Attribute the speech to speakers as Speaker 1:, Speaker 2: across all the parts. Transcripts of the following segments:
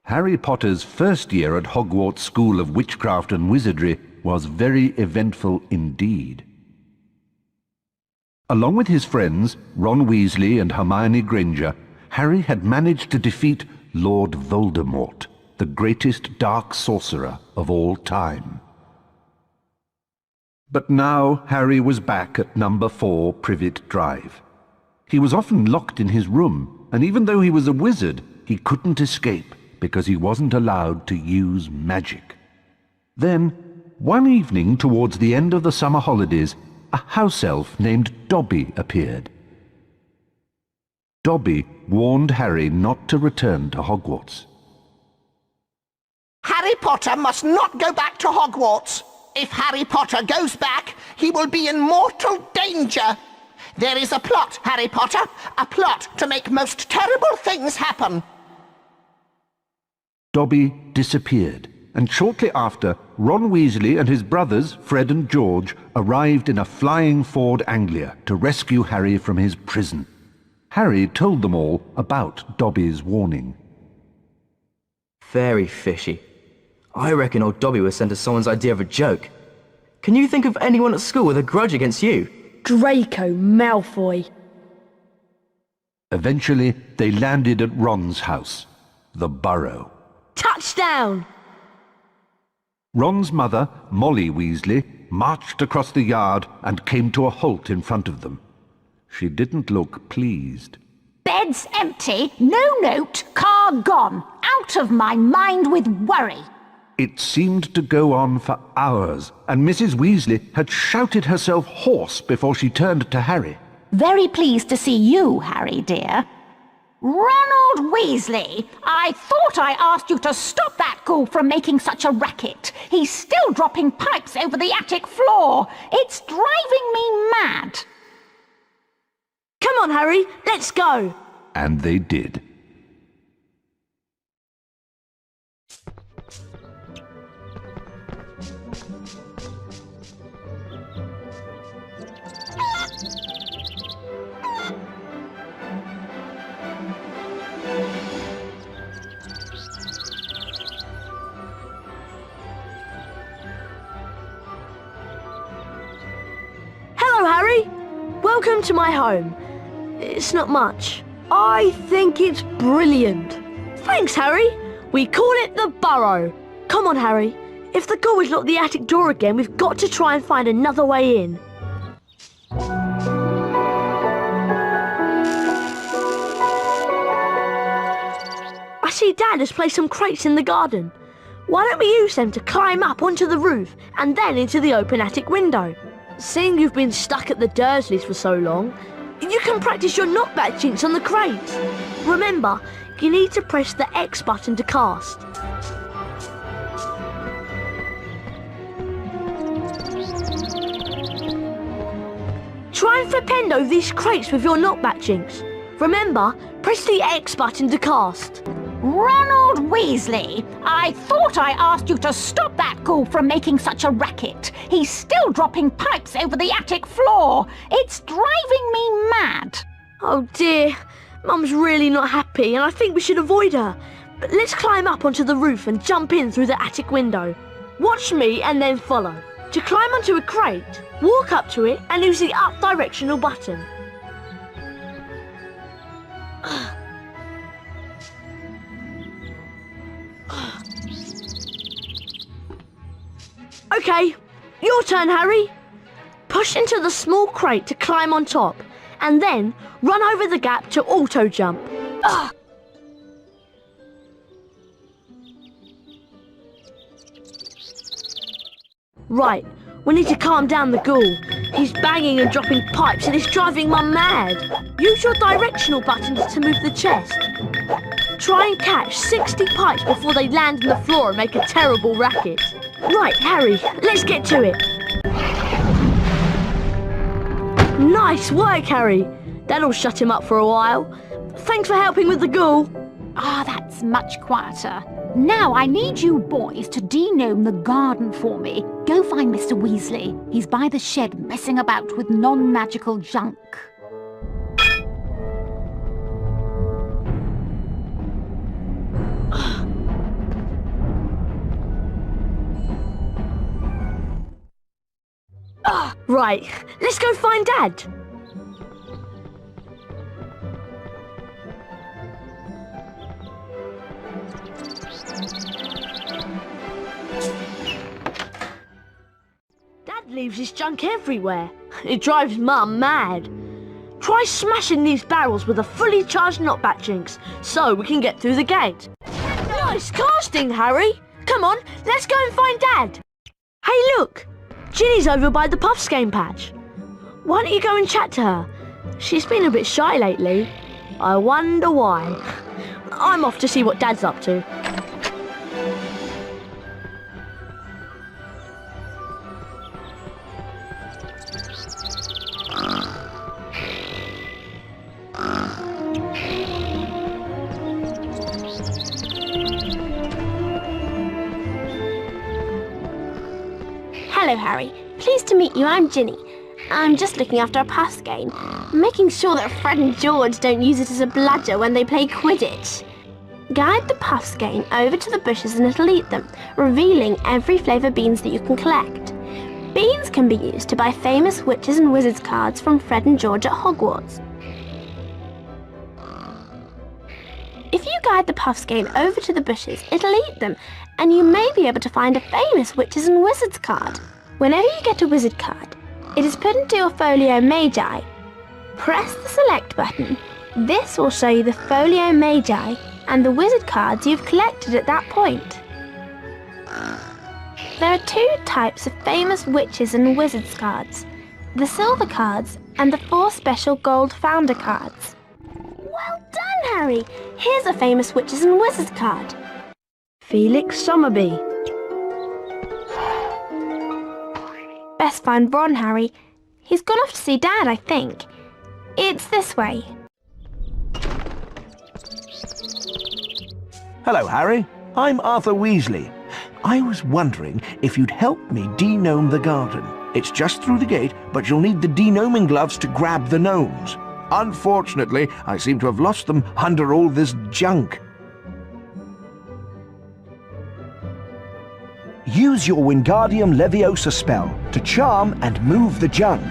Speaker 1: Harry Potter's first year at Hogwarts School of Witchcraft and Wizardry was very eventful indeed. Along with his friends, Ron Weasley and Hermione Granger, Harry had managed to defeat Lord Voldemort, the greatest dark sorcerer of all time. But now Harry was back at number 4 Privet Drive. He was often locked in his room, and even though he was a wizard, he couldn't escape because he wasn't allowed to use magic. Then, one evening towards the end of the summer holidays, a house elf named Dobby appeared. Dobby warned Harry not to return to Hogwarts.
Speaker 2: Harry Potter must not go back to Hogwarts. If Harry Potter goes back, he will be in mortal danger. There is a plot, Harry Potter, a plot to make most terrible things happen.
Speaker 1: Dobby disappeared, and shortly after, Ron Weasley and his brothers, Fred and George, arrived in a flying Ford Anglia to rescue Harry from his prison. Harry told them all about Dobby's warning.
Speaker 3: Very fishy. I reckon old Dobby was sent as someone's idea of a joke. Can you think of anyone at school with a grudge against you?
Speaker 4: Draco Malfoy.
Speaker 1: Eventually, they landed at Ron's house, the Burrow.
Speaker 4: Touchdown!
Speaker 1: Ron's mother, Molly Weasley, marched across the yard and came to a halt in front of them. She didn't look pleased.
Speaker 5: Bed's empty, no note, car gone. Out of my mind with worry.
Speaker 1: It seemed to go on for hours, and Mrs. Weasley had shouted herself hoarse before she turned to Harry.
Speaker 5: Very pleased to see you, Harry, dear. Ronald Weasley, I thought I asked you to stop that ghoul from making such a racket. He's still dropping pipes over the attic floor. It's driving me mad.
Speaker 4: Come on, Harry, let's go.
Speaker 1: And they did.
Speaker 4: Hello, Harry. Welcome to my home. It's not much. I think it's brilliant. Thanks, Harry. We call it the Burrow. Come on, Harry. If the ghoul has locked the attic door again, we've got to try and find another way in. I see Dad has placed some crates in the garden. Why don't we use them to climb up onto the roof and then into the open attic window? Seeing you've been stuck at the Dursleys for so long, you can practice your knockback jinx on the crates. Remember, you need to press the X button to cast. Try and flip over these crates with your knockback jinx. Remember, press the X button to cast.
Speaker 5: Ronald Weasley, I thought I asked you to stop that ghoul from making such a racket. He's still dropping pipes over the attic floor. It's driving me mad.
Speaker 4: Oh dear, Mum's really not happy and I think we should avoid her. But let's climb up onto the roof and jump in through the attic window. Watch me and then follow. To climb onto a crate, walk up to it and use the up directional button. Okay, your turn, Harry. Push into the small crate to climb on top, and then run over the gap to auto-jump. Right, we need to calm down the ghoul. He's banging and dropping pipes and it's driving Mum mad. Use your directional buttons to move the chest. Try and catch 60 pipes before they land on the floor and make a terrible racket. Right, Harry, let's get to it. Nice work, Harry. That'll shut him up for a while. Thanks for helping with the ghoul.
Speaker 5: Ah, that's much quieter. Now I need you boys to denome the garden for me. Go find Mr. Weasley. He's by the shed messing about with non-magical junk.
Speaker 4: Right, let's go find Dad. Dad leaves his junk everywhere. It drives Mum mad. Try smashing these barrels with a fully charged knockback jinx so we can get through the gate. Nice casting, Harry. Come on, let's go and find Dad. Hey, look. Ginny's over by the Puffskein patch. Why don't you go and chat to her? She's been a bit shy lately. I wonder why. I'm off to see what Dad's up to.
Speaker 6: Hello, Harry. Pleased to meet you. I'm Ginny. I'm just looking after a Puffskein, making sure that Fred and George don't use it as a bludger when they play Quidditch. Guide the Puffskein over to the bushes and it'll eat them, revealing every flavour beans that you can collect. Beans can be used to buy famous witches and wizards cards from Fred and George at Hogwarts. If you guide the Puffskein over to the bushes, it'll eat them, and you may be able to find a famous witches and wizards card. Whenever you get a wizard card, it is put into your Folio Magi. Press the select button. This will show you the Folio Magi and the wizard cards you've collected at that point. There are two types of famous witches and wizards cards, the silver cards and the 4 special gold founder cards. Well done, Harry! Here's a famous witches and wizards card.
Speaker 4: Felix Summerby.
Speaker 6: Best find Ron, Harry. He's gone off to see Dad, I think. It's this way.
Speaker 7: Hello, Harry. I'm Arthur Weasley. I was wondering if you'd help me denome the garden. It's just through the gate, but you'll need the denoming gloves to grab the gnomes. Unfortunately, I seem to have lost them under all this junk. Use your Wingardium Leviosa spell to charm and move the junk.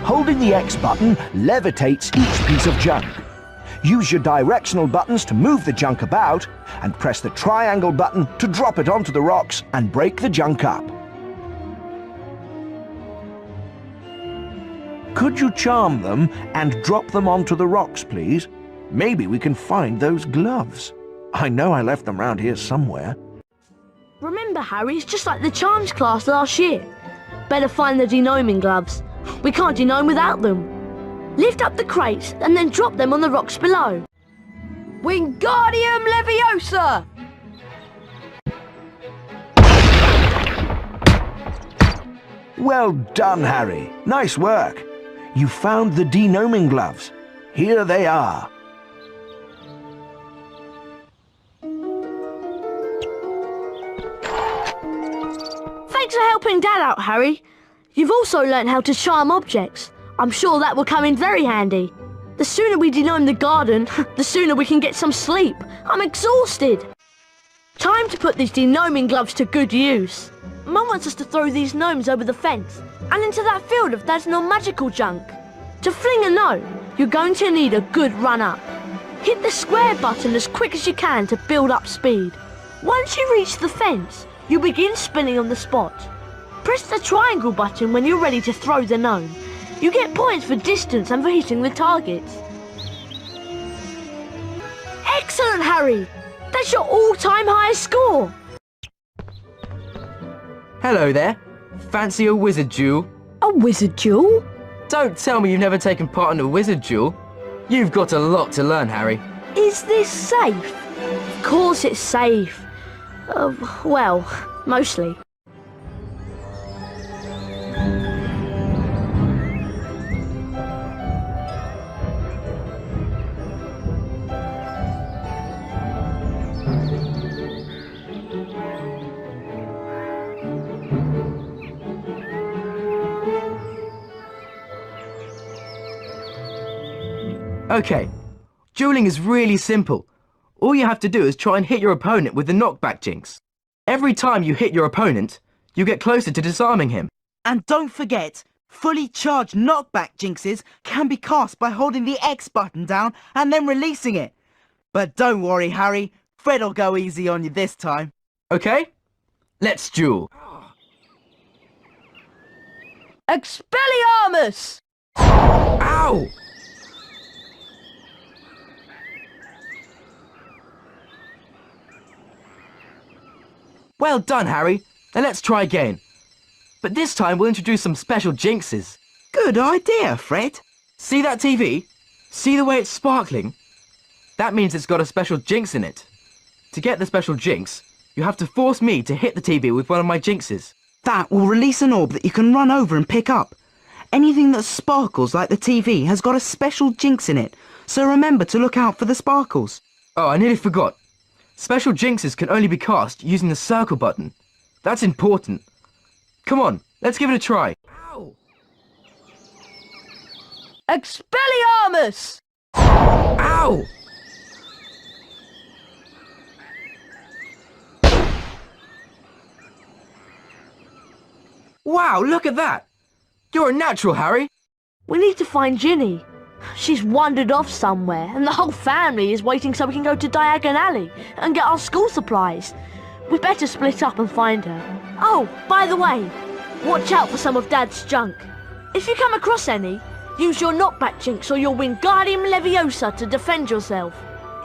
Speaker 7: Holding the X button levitates each piece of junk. Use your directional buttons to move the junk about, and press the triangle button to drop it onto the rocks and break the junk up. Could you charm them and drop them onto the rocks, please? Maybe we can find those gloves. I know I left them round here somewhere.
Speaker 4: Remember, Harry, it's just like the charms class last year. Better find the denoming gloves. We can't denome without them. Lift up the crates and then drop them on the rocks below. Wingardium Leviosa!
Speaker 7: Well done, Harry. Nice work. You found the denoming gloves. Here they are.
Speaker 4: Thanks for helping Dad out, Harry. You've also learnt how to charm objects. I'm sure that will come in very handy. The sooner we denome the garden, the sooner we can get some sleep. I'm exhausted. Time to put these denoming gloves to good use. Mum wants us to throw these gnomes over the fence and into that field of Dad's non-magical junk. To fling a gnome, you're going to need a good run-up. Hit the square button as quick as you can to build up speed. Once you reach the fence, you begin spinning on the spot. Press the triangle button when you're ready to throw the gnome. You get points for distance and for hitting the targets. Excellent, Harry! That's your all-time highest score!
Speaker 3: Hello there. Fancy a wizard duel?
Speaker 4: A wizard duel?
Speaker 3: Don't tell me you've never taken part in a wizard duel. You've got a lot to learn, Harry.
Speaker 4: Is this safe? Of course it's safe. Well, mostly.
Speaker 3: Okay, dueling is really simple. All you have to do is try and hit your opponent with the knockback jinx. Every time you hit your opponent, you get closer to disarming him.
Speaker 8: And don't forget, fully charged knockback jinxes can be cast by holding the X button down and then releasing it. But don't worry, Harry, Fred'll go easy on you this time.
Speaker 3: Okay? Let's duel.
Speaker 4: Expelliarmus!
Speaker 3: Ow! Well done, Harry. Now let's try again. But this time we'll introduce some special jinxes.
Speaker 8: Good idea, Fred.
Speaker 3: See that TV? See the way it's sparkling? That means it's got a special jinx in it. To get the special jinx, you have to force me to hit the TV with one of my jinxes.
Speaker 8: That will release an orb that you can run over and pick up. Anything that sparkles like the TV has got a special jinx in it, so remember to look out for the sparkles.
Speaker 3: Oh, I nearly forgot. Special jinxes can only be cast using the circle button. That's important. Come on, let's give it a try. Ow!
Speaker 4: Expelliarmus!
Speaker 3: Ow! Wow, look at that! You're a natural, Harry!
Speaker 4: We need to find Ginny. She's wandered off somewhere, and the whole family is waiting so we can go to Diagon Alley and get our school supplies. We better split up and find her. Oh, by the way, watch out for some of Dad's junk. If you come across any, use your knockback jinx or you'll win Guardium Leviosa to defend yourself.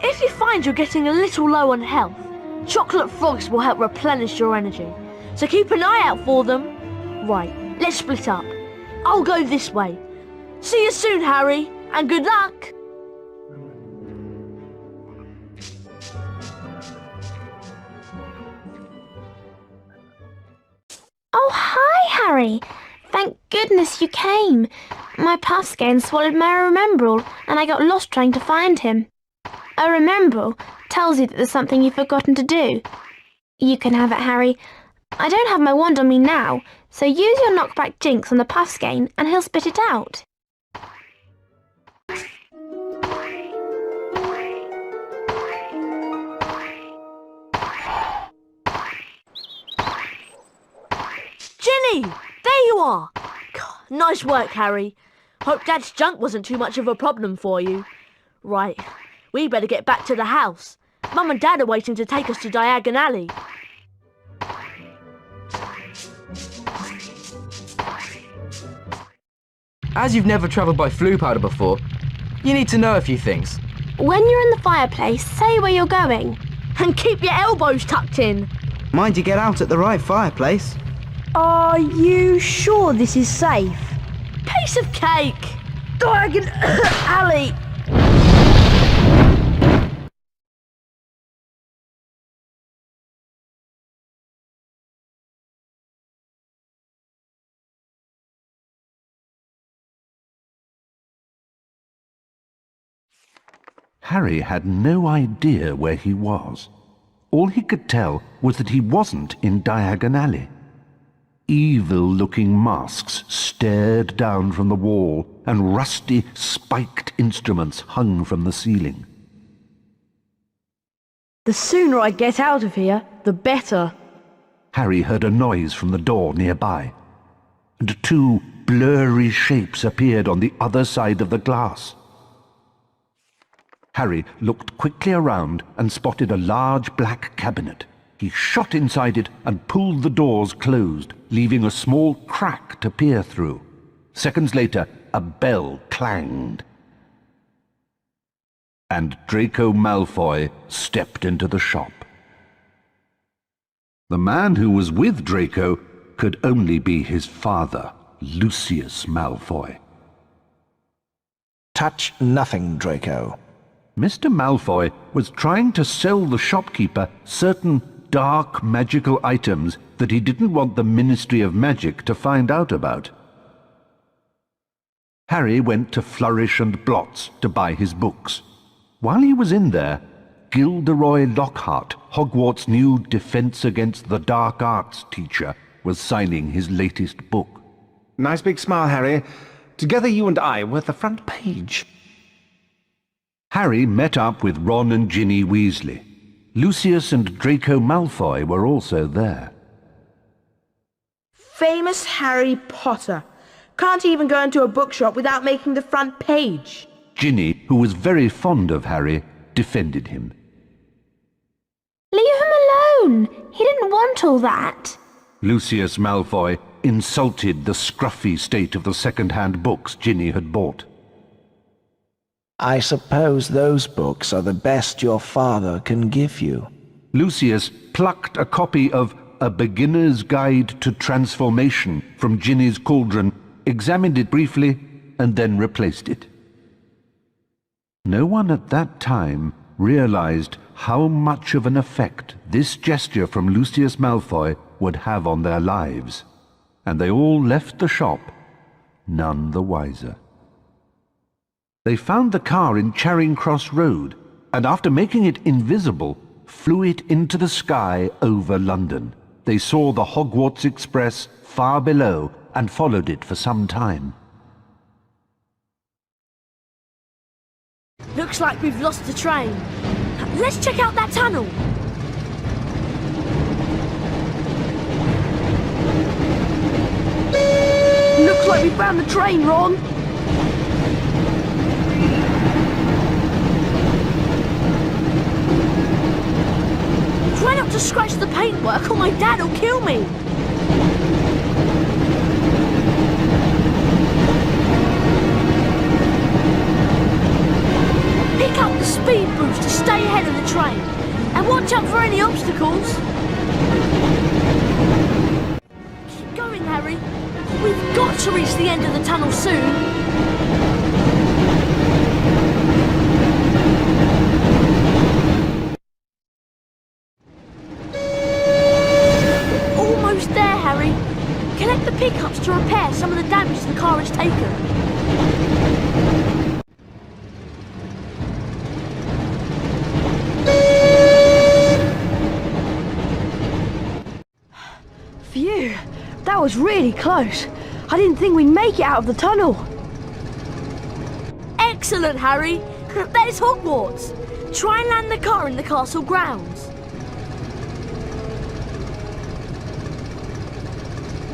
Speaker 4: If you find you're getting a little low on health, chocolate frogs will help replenish your energy. So keep an eye out for them. Right, let's split up. I'll go this way. See you soon, Harry, and good luck!
Speaker 6: Oh, hi, Harry. Thank goodness you came. My pass game swallowed my Remembrall, and I got lost trying to find him. A Remembrall tells you that there's something you've forgotten to do. You can have it, Harry. I don't have my wand on me now, so use your knockback jinx on the Puffskein and he'll spit it out.
Speaker 4: Ginny! There you are! God, nice work, Harry. Hope Dad's junk wasn't too much of a problem for you. Right, we better get back to the house. Mum and Dad are waiting to take us to Diagon Alley.
Speaker 3: As you've never travelled by Floo powder before, you need to know a few things.
Speaker 6: When you're in the fireplace, say where you're going.
Speaker 4: And keep your elbows tucked in.
Speaker 8: Mind you get out at the right fireplace.
Speaker 4: Are you sure this is safe? Piece of cake! Diagon Alley!
Speaker 1: Harry had no idea where he was. All he could tell was that he wasn't in Diagon Alley. Evil-looking masks stared down from the wall, and rusty, spiked instruments hung from the ceiling.
Speaker 4: The sooner I get out of here, the better.
Speaker 1: Harry heard a noise from the door nearby, and two blurry shapes appeared on the other side of the glass. Harry looked quickly around and spotted a large black cabinet. He shot inside it and pulled the doors closed, leaving a small crack to peer through. Seconds later, a bell clanged, and Draco Malfoy stepped into the shop. The man who was with Draco could only be his father, Lucius Malfoy.
Speaker 7: Touch nothing, Draco.
Speaker 1: Mr. Malfoy was trying to sell the shopkeeper certain dark magical items that he didn't want the Ministry of Magic to find out about. Harry went to Flourish and Blots to buy his books. While he was in there, Gilderoy Lockhart, Hogwarts' new Defense Against the Dark Arts teacher, was signing his latest book.
Speaker 9: Nice big smile, Harry. Together you and I were at the front page.
Speaker 1: Harry met up with Ron and Ginny Weasley. Lucius and Draco Malfoy were also there.
Speaker 10: Famous Harry Potter. Can't even go into a bookshop without making the front page.
Speaker 1: Ginny, who was very fond of Harry, defended him.
Speaker 6: Leave him alone. He didn't want all that.
Speaker 1: Lucius Malfoy insulted the scruffy state of the second-hand books Ginny had bought.
Speaker 7: I suppose those books are the best your father can give you.
Speaker 1: Lucius plucked a copy of A Beginner's Guide to Transformation from Ginny's cauldron, examined it briefly, and then replaced it. No one at that time realized how much of an effect this gesture from Lucius Malfoy would have on their lives, and they all left the shop, none the wiser. They found the car in Charing Cross Road, and after making it invisible, flew it into the sky over London. They saw the Hogwarts Express far below and followed it for some time.
Speaker 4: Looks like we've lost the train. Let's check out that tunnel. Looks like we found the train, Ron. Try not to scratch the paintwork or my dad will kill me. Pick up the speed boost to stay ahead of the train. And watch out for any obstacles. Keep going, Harry. We've got to reach the end of the tunnel soon. Almost there, Harry. Collect the pickups to repair some of the damage the car has taken. Phew, that was really close. I didn't think we'd make it out of the tunnel. Excellent, Harry. There's Hogwarts. Try and land the car in the castle grounds.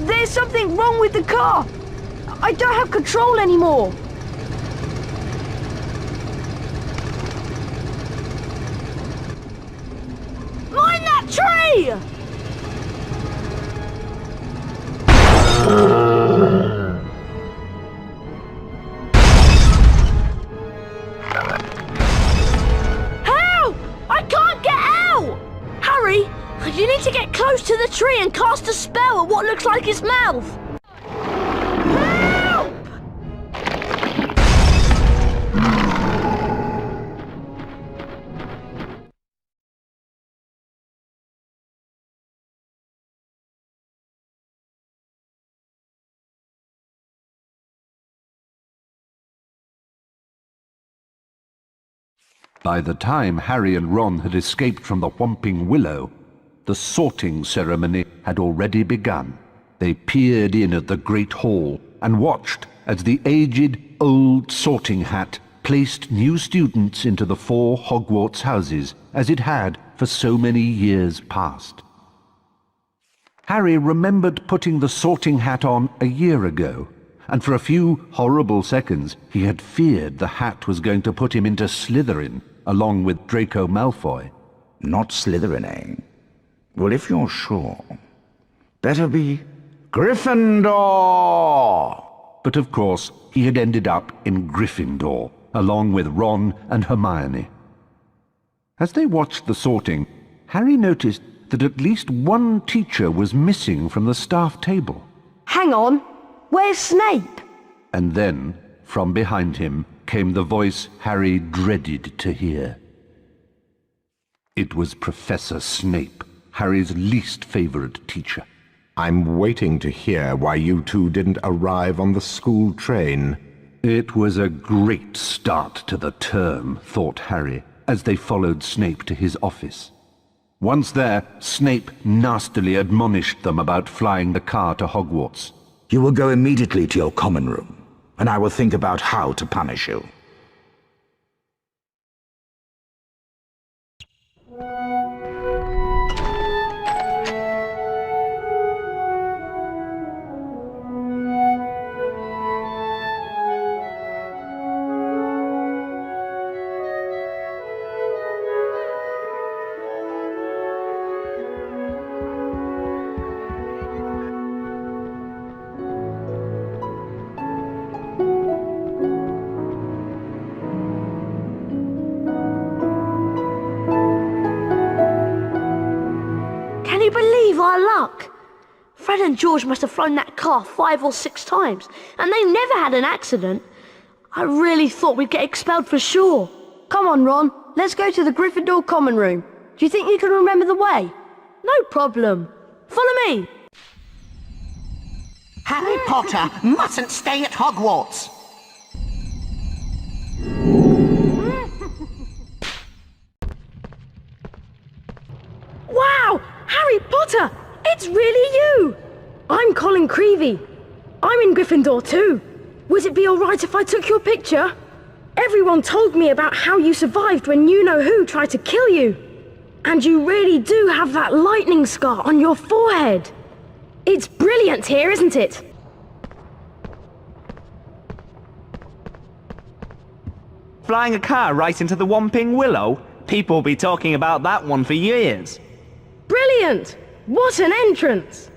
Speaker 4: There's something wrong with the car. I don't have control anymore. Mind that tree! Help! I can't get out! Harry, you need to get close to the tree and cast a spell at what looks like its mouth. Help!
Speaker 1: By the time Harry and Ron had escaped from the Whomping Willow, the sorting ceremony had already begun. They peered in at the Great Hall and watched as the aged, old sorting hat placed new students into the 4 Hogwarts houses, as it had for so many years past. Harry remembered putting the sorting hat on a year ago, and for a few horrible seconds he had feared the hat was going to put him into Slytherin, along with Draco Malfoy.
Speaker 11: Not Slytherin, eh? Well, if you're sure, better be Gryffindor!
Speaker 1: But of course, he had ended up in Gryffindor, along with Ron and Hermione. As they watched the sorting, Harry noticed that at least one teacher was missing from the staff table.
Speaker 4: Hang on, where's Snape?
Speaker 1: And then, from behind him, came the voice Harry dreaded to hear. It was Professor Snape, Harry's least favorite teacher.
Speaker 12: I'm waiting to hear why you two didn't arrive on the school train.
Speaker 1: It was a great start to the term, thought Harry, as they followed Snape to his office. Once there, Snape nastily admonished them about flying the car to Hogwarts.
Speaker 11: You will go immediately to your common room, and I will think about how to punish you.
Speaker 4: and George must have flown that car 5 or 6 times, and they never had an accident. I really thought we'd get expelled for sure.
Speaker 13: Come on, Ron. Let's go to the Gryffindor common room. Do you think you can remember the way?
Speaker 4: No problem. Follow me.
Speaker 2: Harry Potter mustn't stay at Hogwarts.
Speaker 10: Wow! Harry Potter! It's really you! I'm Colin Creevy. I'm in Gryffindor too. Would it be alright if I took your picture? Everyone told me about how you survived when you-know-who tried to kill you. And you really do have that lightning scar on your forehead. It's brilliant here, isn't it?
Speaker 14: Flying a car right into the Whomping Willow? People will be talking about that one for years.
Speaker 10: Brilliant! What an entrance!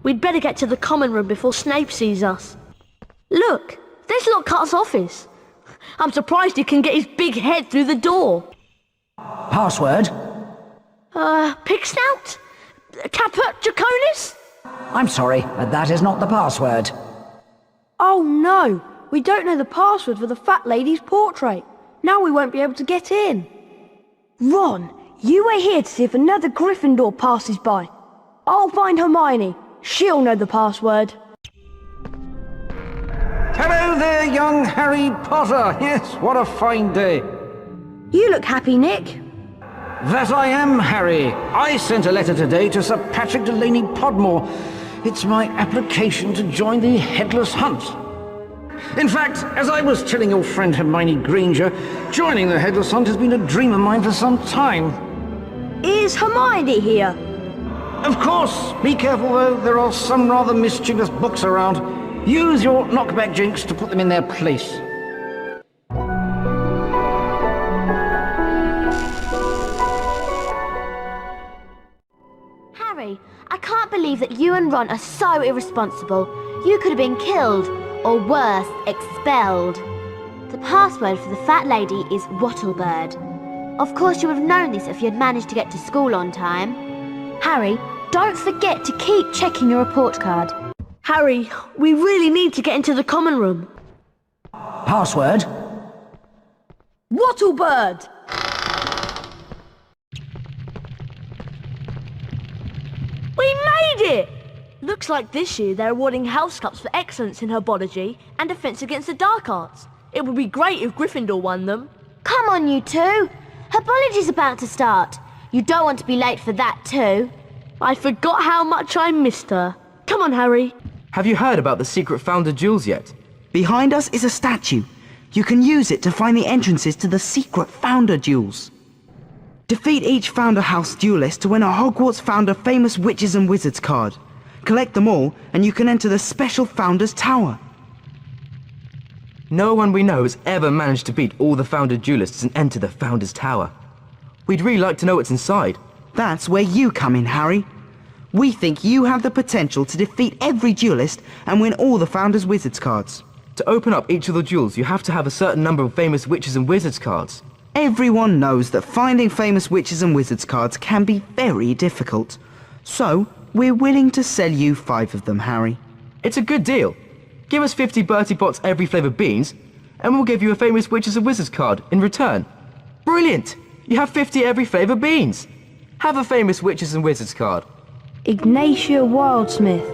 Speaker 4: We'd better get to the common room before Snape sees us. Look, there's Lockhart's office. I'm surprised he can get his big head through the door.
Speaker 15: Password?
Speaker 4: Pigsnout? Caput Draconis?
Speaker 15: I'm sorry, but that is not the password.
Speaker 13: Oh no! We don't know the password for the fat lady's portrait. Now we won't be able to get in. Ron, you wait here to see if another Gryffindor passes by. I'll find Hermione. She'll know the password.
Speaker 9: Hello there, young Harry Potter. Yes, what a fine day.
Speaker 13: You look happy, Nick.
Speaker 9: That I am, Harry. I sent a letter today to Sir Patrick Delaney Podmore. It's my application to join the Headless Hunt. In fact, as I was telling your friend Hermione Granger, joining the Headless Hunt has been a dream of mine for some time.
Speaker 13: Is Hermione here?
Speaker 9: Of course. Be careful, though. There are some rather mischievous books around. Use your knockback jinx to put them in their place.
Speaker 16: Harry, I can't believe that you and Ron are so irresponsible. You could have been killed, or worse, expelled. The password for the fat lady is Wattlebird. Of course you would have known this if you had managed to get to school on time. Harry, don't forget to keep checking your report card.
Speaker 4: Harry, we really need to get into the common room.
Speaker 15: Password?
Speaker 13: Wattlebird!
Speaker 4: We made it! Looks like this year they're awarding house cups for excellence in herbology and defense against the dark arts. It would be great if Gryffindor won them.
Speaker 16: Come on, you two. Herbology's about to start. You don't want to be late for that too.
Speaker 4: I forgot how much I missed her. Come on, Harry.
Speaker 3: Have you heard about the secret founder jewels yet?
Speaker 8: Behind us is a statue. You can use it to find the entrances to the secret founder jewels. Defeat each Founder House duelist to win a Hogwarts Founder Famous Witches and Wizards card. Collect them all, and you can enter the special Founder's Tower.
Speaker 3: No one we know has ever managed to beat all the Founder duelists and enter the Founder's Tower. We'd really like to know what's inside.
Speaker 8: That's where you come in, Harry. We think you have the potential to defeat every duelist and win all the Founder's Wizards cards.
Speaker 3: To open up each of the jewels, you have to have a certain number of Famous Witches and Wizards cards.
Speaker 8: Everyone knows that finding Famous Witches and Wizards cards can be very difficult. So, we're willing to sell you 5 of them, Harry.
Speaker 3: It's a good deal. Give us 50 Bertie Bott's every flavour beans, and we'll give you a Famous Witches and Wizards card in return. Brilliant! You have 50 every flavour beans. Have a Famous Witches and Wizards card.
Speaker 13: Ignatia Wildsmith.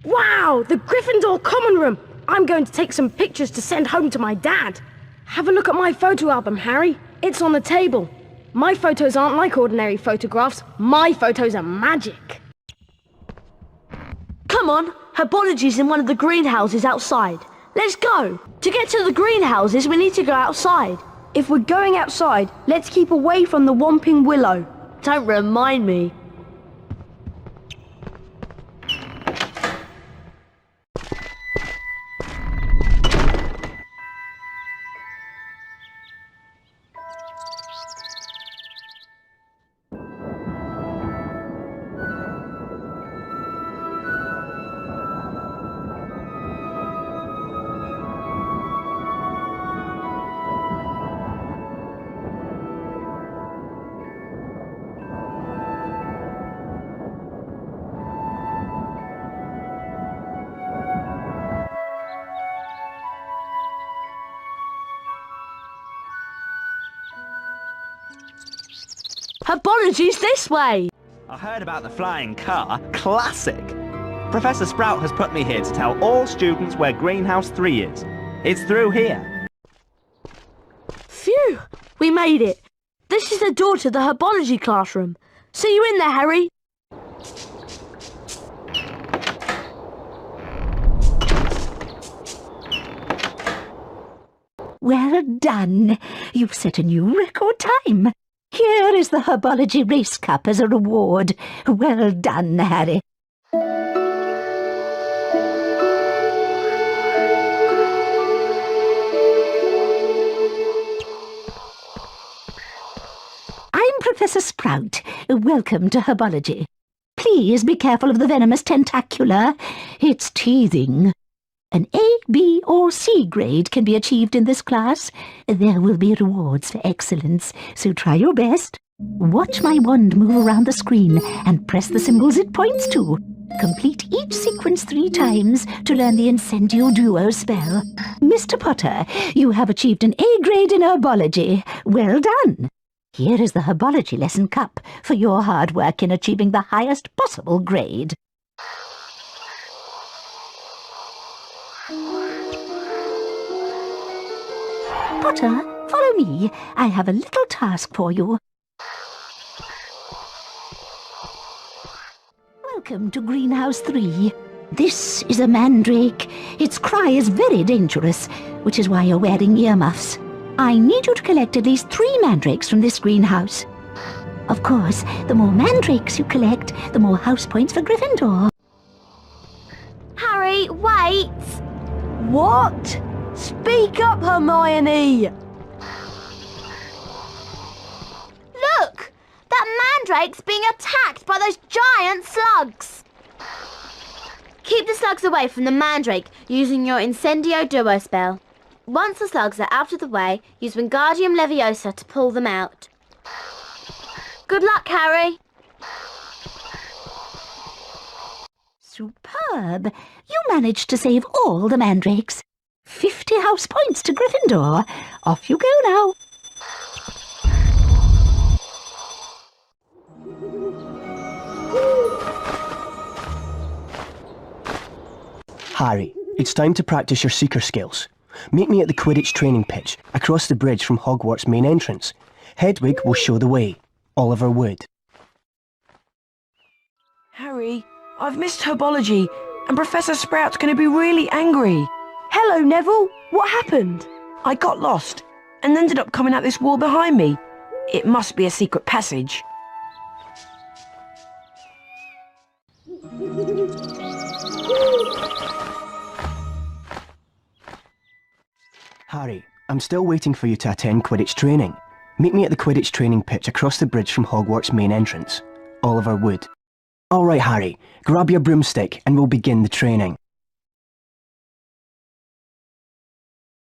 Speaker 10: Wow, the Gryffindor common room! I'm going to take some pictures to send home to my dad. Have a look at my photo album, Harry. It's on the table. My photos aren't like ordinary photographs. My photos are magic.
Speaker 4: Come on, herbology's in one of the greenhouses outside. Let's go. To get to the greenhouses, we need to go outside.
Speaker 13: If we're going outside, let's keep away from the Whomping Willow.
Speaker 4: Don't remind me. Herbology's this way!
Speaker 14: I heard about the flying car. Classic! Professor Sprout has put me here to tell all students where Greenhouse 3 is. It's through here.
Speaker 4: Phew! We made it. This is the door to the herbology classroom. See you in there, Harry.
Speaker 17: Well done. You've set a new record time. Here is the Herbology Race Cup as a reward. Well done, Harry. I'm Professor Sprout. Welcome to Herbology. Please be careful of the venomous tentacula. It's teething. An A, B, or C grade can be achieved in this class. There will be rewards for excellence, so try your best. Watch my wand move around the screen and press the symbols it points to. Complete each sequence 3 times to learn the Incendio Duo spell. Mr. Potter, you have achieved an A grade in herbology. Well done. Here is the Herbology Lesson Cup for your hard work in achieving the highest possible grade. Potter, follow me. I have a little task for you. Welcome to Greenhouse 3. This is a mandrake. Its cry is very dangerous, which is why you're wearing earmuffs. I need you to collect at least 3 mandrakes from this greenhouse. Of course, the more mandrakes you collect, the more house points for Gryffindor.
Speaker 16: Harry, wait!
Speaker 13: What? Speak up, Hermione!
Speaker 16: Look! That mandrake's being attacked by those giant slugs! Keep the slugs away from the mandrake using your Incendio Duo spell. Once the slugs are out of the way, use Wingardium Leviosa to pull them out. Good luck, Harry!
Speaker 17: Superb! You managed to save all the mandrakes. 50 house points to Gryffindor. Off you go now.
Speaker 7: Harry, it's time to practice your seeker skills. Meet me at the Quidditch training pitch, across the bridge from Hogwarts' main entrance. Hedwig will show the way. Oliver Wood.
Speaker 10: Harry, I've missed herbology, and Professor Sprout's going to be really angry.
Speaker 13: Hello, Neville. What happened?
Speaker 10: I got lost, and ended up coming out this wall behind me. It must be a secret passage.
Speaker 7: Harry, I'm still waiting for you to attend Quidditch training. Meet me at the Quidditch training pitch across the bridge from Hogwarts' main entrance. Oliver Wood. All right, Harry, grab your broomstick and we'll begin the training.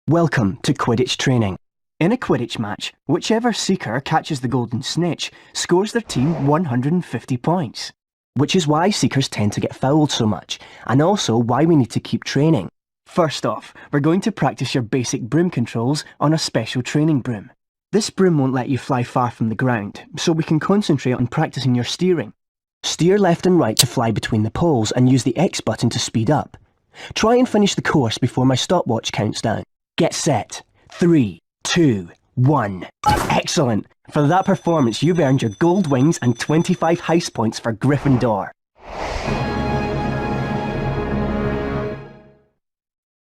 Speaker 7: Welcome to Quidditch training. In a Quidditch match, whichever seeker catches the golden snitch scores their team 150 points. Which is why seekers tend to get fouled so much, and also why we need to keep training. First off, we're going to practice your basic broom controls on a special training broom. This broom won't let you fly far from the ground, so we can concentrate on practicing your steering. Steer left and right to fly between the poles and use the X button to speed up. Try and finish the course before my stopwatch counts down. Get set. 3, 2, 1. Excellent! For that performance, you've earned your gold wings and 25 house points for Gryffindor.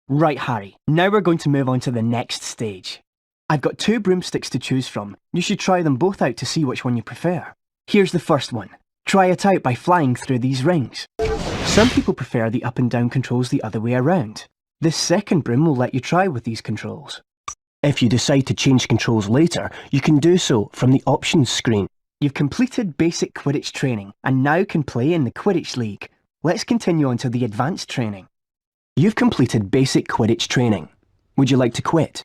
Speaker 7: Right, Harry. Now we're going to move on to the next stage. I've got 2 broomsticks to choose from. You should try them both out to see which one you prefer. Here's the first one. Try it out by flying through these rings. Some people prefer the up and down controls the other way around. This second broom will let you try with these controls. If you decide to change controls later, you can do so from the options screen. You've completed basic Quidditch training and now can play in the Quidditch League. Let's continue on to the advanced training. You've completed basic Quidditch training. Would you like to quit?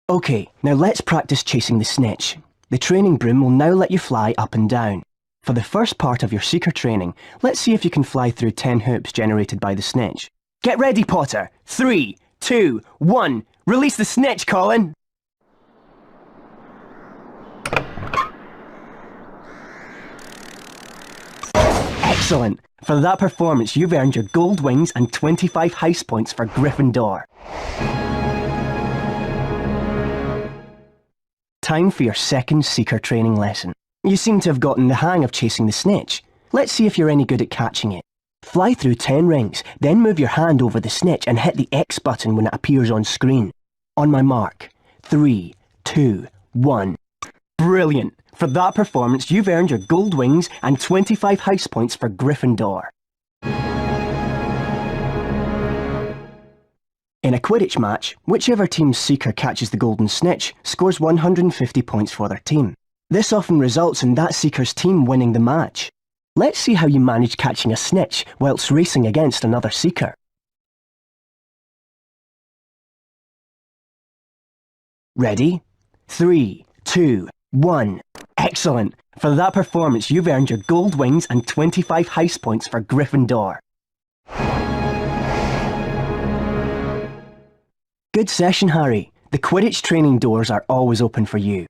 Speaker 7: Okay, now let's practice chasing the snitch. The training broom will now let you fly up and down. For the first part of your seeker training, let's see if you can fly through 10 hoops generated by the snitch. Get ready, Potter! 3, 2, 1, release the snitch, Colin!
Speaker 18: Excellent! For that performance, you've earned your gold wings and 25 heist points for Gryffindor. Time for your second Seeker training lesson. You seem to have gotten the hang of chasing the snitch. Let's see if you're any good at catching it. Fly through 10 rings, then move your hand over the snitch and hit the X button when it appears on screen. On my mark. 3, 2, 1. Brilliant! For that performance, you've earned your gold wings and 25 heist points for Gryffindor. In a Quidditch match, whichever team's Seeker catches the golden snitch scores 150 points for their team. This often results in that Seeker's team winning the match. Let's see how you manage catching a snitch whilst racing against another Seeker. Ready? 3, 2, 1. Excellent! For that performance, you've earned your gold wings and 25 heist points for Gryffindor. Good session, Harry. The Quidditch training doors are always open for you.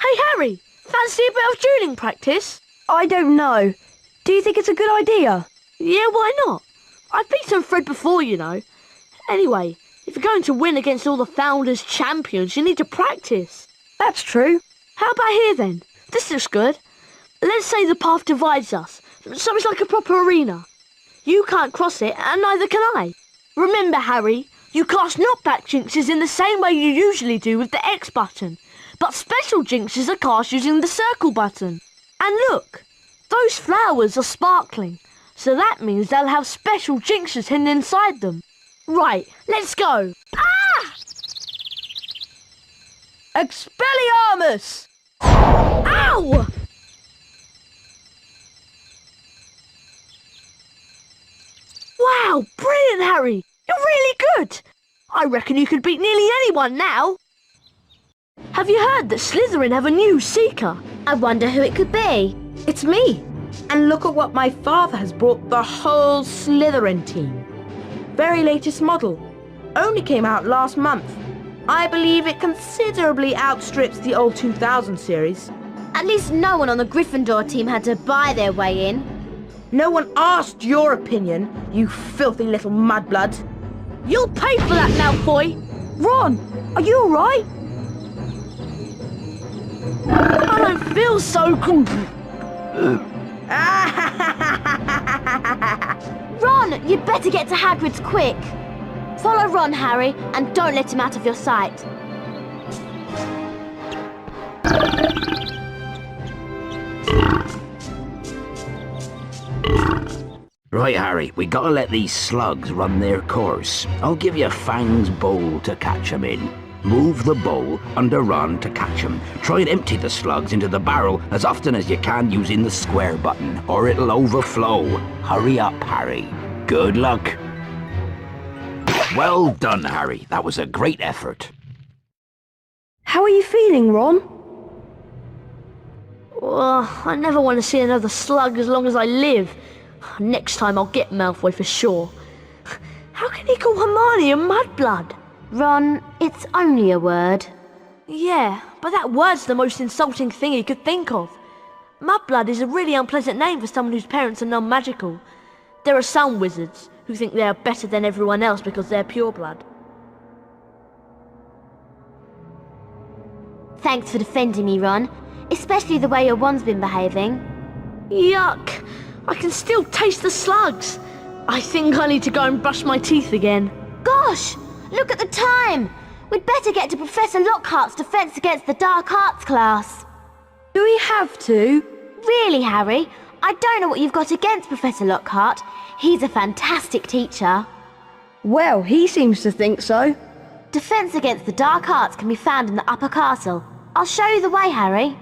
Speaker 4: Hey, Harry! Fancy a bit of dueling practice?
Speaker 13: I don't know. Do you think it's a good idea?
Speaker 4: Yeah, why not? I've beaten Fred before, you know. Anyway, if you're going to win against all the Founders champions, you need to practice.
Speaker 13: That's true.
Speaker 4: How about here then? This looks good. Let's say the path divides us, so it's like a proper arena. You can't cross it, and neither can I. Remember, Harry, you cast knockback jinxes in the same way you usually do with the X button, but special jinxes are cast using the circle button. And look, those flowers are sparkling, so that means they'll have special jinxes hidden inside them. Right, let's go. Ah!
Speaker 13: Expelliarmus!
Speaker 4: Ow! Wow, brilliant, Harry! You're really good! I reckon you could beat nearly anyone now. Have you heard that Slytherin have a new Seeker?
Speaker 16: I wonder who it could be.
Speaker 10: It's me. And look at what my father has brought the whole Slytherin team. Very latest model. Only came out last month. I believe it considerably outstrips the old 2000 series.
Speaker 16: At least no one on the Gryffindor team had to buy their way in.
Speaker 10: No one asked your opinion, you filthy little mudblood.
Speaker 4: You'll pay for that, Malfoy!
Speaker 13: Ron, are you alright?
Speaker 4: I don't feel so good.
Speaker 16: Ron, you'd better get to Hagrid's quick. Follow Ron, Harry, and don't let him out of your sight.
Speaker 11: Right, Harry, we gotta let these slugs run their course. I'll give you Fang's bowl to catch 'em in. Move the bowl under Ron to catch 'em. Try and empty the slugs into the barrel as often as you can using the square button, or it'll overflow. Hurry up, Harry. Good luck. Well done, Harry. That was a great effort.
Speaker 13: How are you feeling, Ron?
Speaker 4: Well, I never want to see another slug as long as I live. Next time I'll get Malfoy for sure. How can he call Hermione a mudblood?
Speaker 16: Ron, it's only a word.
Speaker 4: Yeah, but that word's the most insulting thing he could think of. Mudblood is a really unpleasant name for someone whose parents are non-magical. There are some wizards who think they are better than everyone else because they're pureblood.
Speaker 16: Thanks for defending me, Ron. Especially the way your wand's been behaving.
Speaker 4: Yuck! I can still taste the slugs. I think I need to go and brush my teeth again.
Speaker 16: Gosh! Look at the time! We'd better get to Professor Lockhart's Defense Against the Dark Arts class.
Speaker 13: Do we have to?
Speaker 16: Really, Harry? I don't know what you've got against Professor Lockhart. He's a fantastic teacher.
Speaker 13: Well, he seems to think so.
Speaker 16: Defense Against the Dark Arts can be found in the upper castle. I'll show you the way, Harry.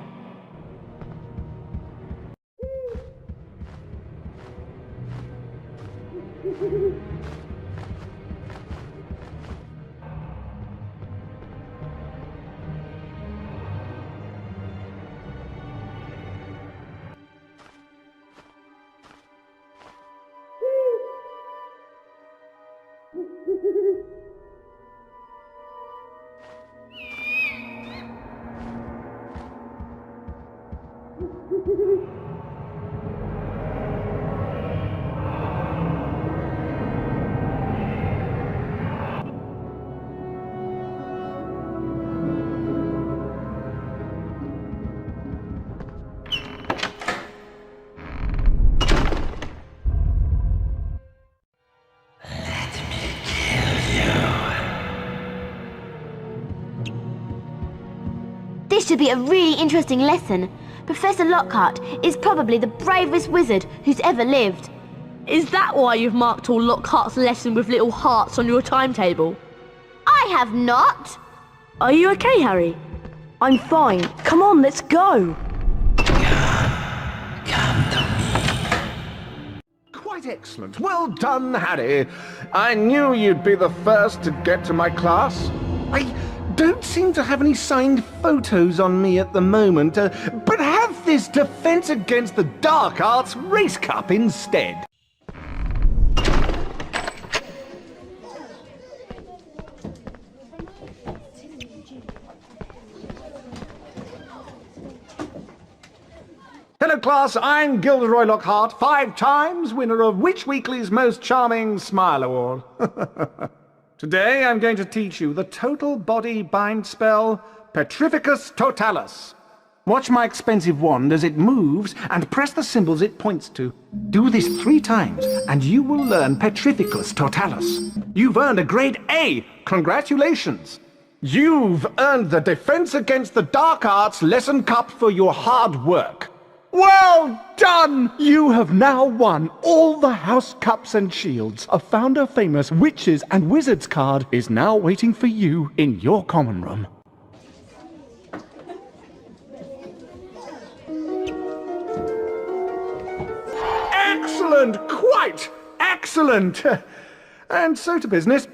Speaker 16: should be a really interesting lesson. Professor Lockhart is probably the bravest wizard who's ever lived.
Speaker 4: Is that why you've marked all Lockhart's lesson with little hearts on your timetable?
Speaker 16: I have not.
Speaker 4: Are you okay, Harry?
Speaker 13: I'm fine. Come on, let's go.
Speaker 12: Quite excellent. Well done, Harry. I knew you'd be the first to get to my class. I don't seem to have any signed photos on me at the moment, but have this Defense Against the Dark Arts Race Cup instead. Hello class, I'm Gilderoy Lockhart, 5 times winner of Witch Weekly's Most Charming Smile Award. Today I'm going to teach you the total body bind spell, Petrificus Totalis. Watch my expensive wand as it moves and press the symbols it points to. Do this 3 times and you will learn Petrificus Totalis. You've earned a grade A. Congratulations. You've earned the Defense Against the Dark Arts Lesson Cup for your hard work. Well done! You have now won all the house cups and shields. A Founder Famous Witches and Wizards card is now waiting for you in your common room. Excellent! Quite excellent! And so to business.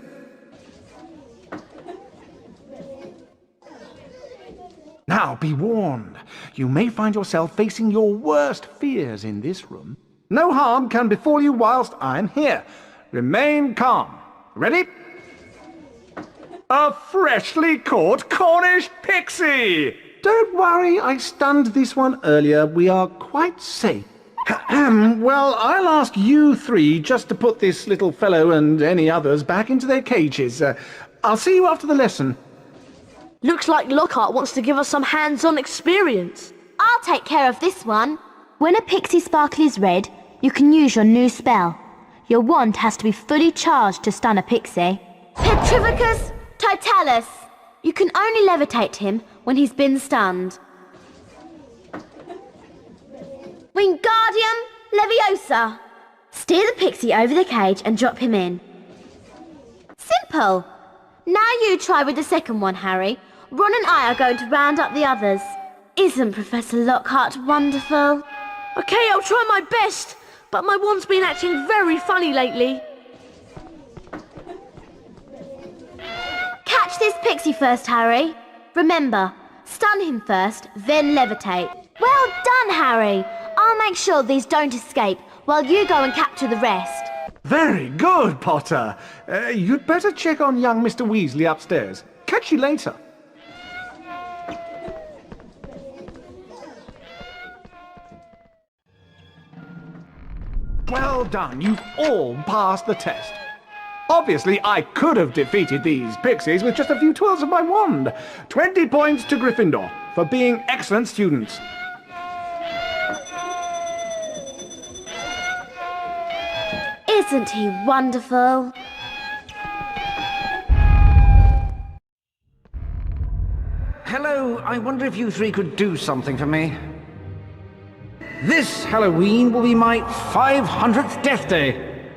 Speaker 12: Now be warned, you may find yourself facing your worst fears in this room. No harm can befall you whilst I'm here. Remain calm. Ready? A freshly caught Cornish pixie! Don't worry, I stunned this one earlier. We are quite safe. Well, I'll ask you 3 just to put this little fellow and any others back into their cages. I'll see you after the lesson.
Speaker 4: Looks like Lockhart wants to give us some hands-on experience.
Speaker 16: I'll take care of this one. When a pixie sparkle is red, you can use your new spell. Your wand has to be fully charged to stun a pixie. Petrificus Totalis. You can only levitate him when he's been stunned. Wingardium Leviosa. Steer the pixie over the cage and drop him in. Simple. Now you try with the second one, Harry. Ron and I are going to round up the others. Isn't Professor Lockhart wonderful?
Speaker 4: Okay, I'll try my best, but my wand's been acting very funny lately.
Speaker 16: Catch this pixie first, Harry. Remember, stun him first, then levitate. Well done, Harry. I'll make sure these don't escape while you go and capture the rest.
Speaker 12: Very good, Potter. You'd better check on young Mr. Weasley upstairs. Catch you later. Well done. You've all passed the test. Obviously, I could have defeated these pixies with just a few twirls of my wand. 20 points to Gryffindor for being excellent students.
Speaker 16: Isn't he wonderful?
Speaker 9: Hello, I wonder if you 3 could do something for me. This Halloween will be my 500th death day.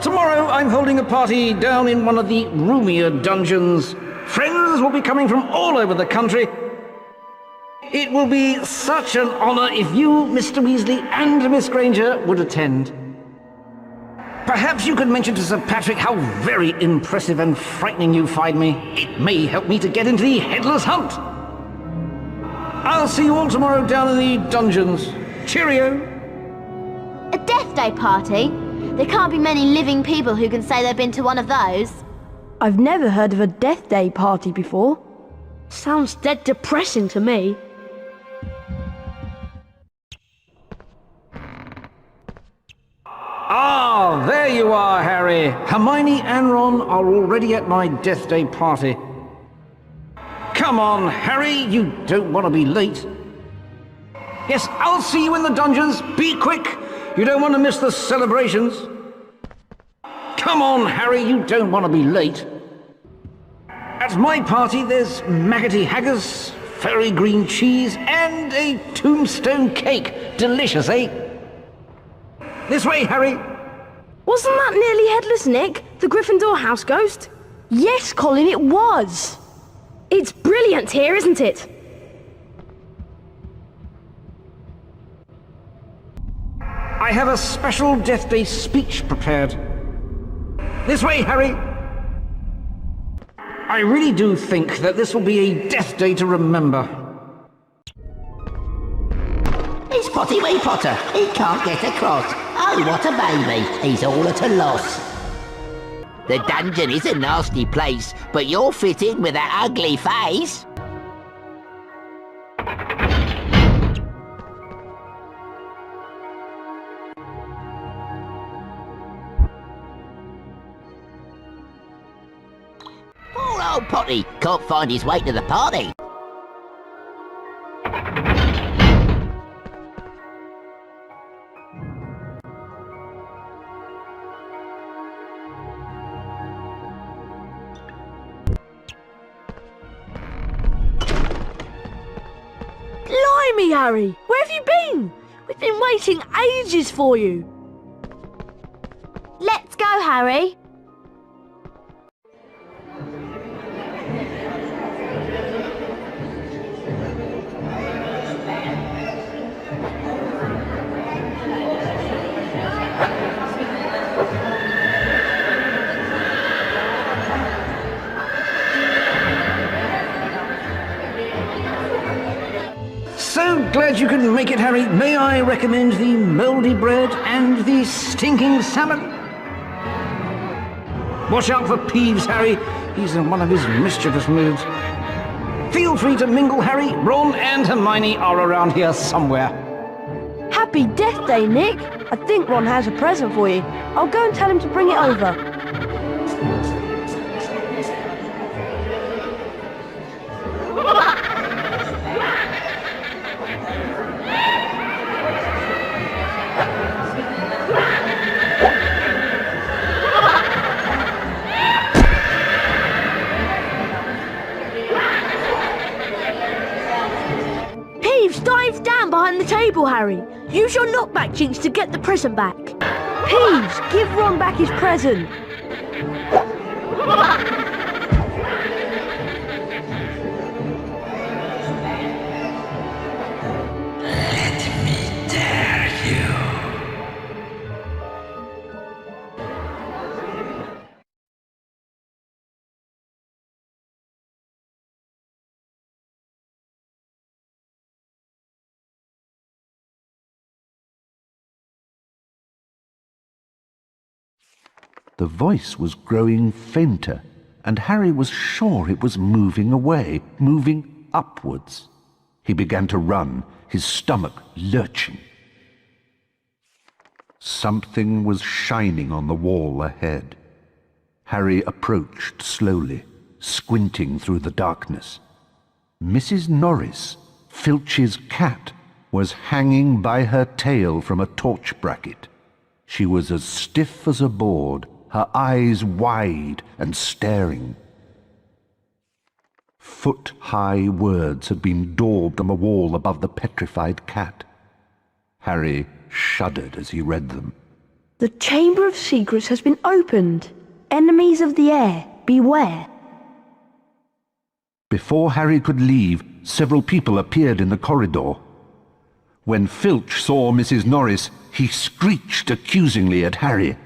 Speaker 9: Tomorrow I'm holding a party down in one of the roomier dungeons. Friends will be coming from all over the country. It will be such an honor if you, Mr. Weasley, and Miss Granger would attend. Perhaps you could mention to Sir Patrick how very impressive and frightening you find me. It may help me to get into the Headless Hunt. I'll see you all tomorrow down in the dungeons. Cheerio!
Speaker 16: A Death Day party? There can't be many living people who can say they've been to one of those.
Speaker 13: I've never heard of a Death Day party before.
Speaker 4: Sounds dead depressing to me.
Speaker 9: Ah, there you are, Harry. Hermione and Ron are already at my Death Day party. Come on, Harry, you don't want to be late. Yes, I'll see you in the dungeons. Be quick. You don't want to miss the celebrations. Come on, Harry, you don't want to be late. At my party, there's Maggoty Haggis, fairy green cheese, and a tombstone cake. Delicious, eh? This way, Harry!
Speaker 10: Wasn't that nearly Headless Nick, the Gryffindor house ghost?
Speaker 13: Yes, Colin, it was.
Speaker 10: It's brilliant here, isn't it?
Speaker 9: I have a special Death Day speech prepared. This way, Harry! I really do think that this will be a Death Day to remember.
Speaker 19: It's Potty Wee Potter. He can't get across. Oh, what a baby. He's all at a loss. The dungeon is a nasty place, but you'll fit in with that ugly face. Poor old Potty can't find his way to the party.
Speaker 4: Blimey, Harry! Where have you been? We've been waiting ages for you.
Speaker 16: Let's go, Harry.
Speaker 9: So glad you could make it, Harry. May I recommend the mouldy bread and the stinking salmon? Watch out for Peeves, Harry. He's in one of his mischievous moods. Feel free to mingle, Harry. Ron and Hermione are around here somewhere.
Speaker 13: Happy Death Day, Nick. I think Ron has a present for you. I'll go and tell him to bring it over.
Speaker 4: Dive down behind the table, Harry. Use your knockback jinx to get the present back.
Speaker 13: Peeves, give Ron back his present.
Speaker 1: The voice was growing fainter, and Harry was sure it was moving away, moving upwards. He began to run, his stomach lurching. Something was shining on the wall ahead. Harry approached slowly, squinting through the darkness. Mrs. Norris, Filch's cat, was hanging by her tail from a torch bracket. She was as stiff as a board, her eyes wide and staring. Foot-high words had been daubed on the wall above the petrified cat. Harry shuddered as he read them.
Speaker 13: The Chamber of Secrets has been opened. Enemies of the air, beware.
Speaker 1: Before Harry could leave, several people appeared in the corridor. When Filch saw Mrs. Norris, he screeched accusingly at Harry.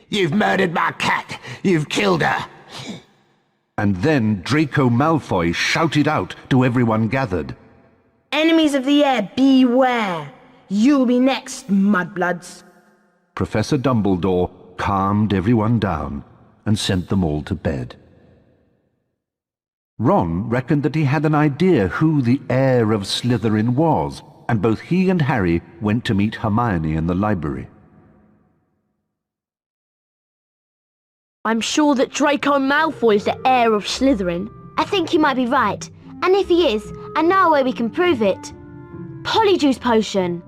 Speaker 19: You've murdered my cat. You've killed her.
Speaker 1: And then Draco Malfoy shouted out to everyone gathered.
Speaker 10: Enemies of the air, beware. You'll be next, mudbloods.
Speaker 1: Professor Dumbledore calmed everyone down and sent them all to bed. Ron reckoned that he had an idea who the heir of Slytherin was, and both he and Harry went to meet Hermione in the library.
Speaker 4: I'm sure that Draco Malfoy is the heir of Slytherin.
Speaker 16: I think you might be right. And if he is, I know a way we can prove it. Polyjuice Potion.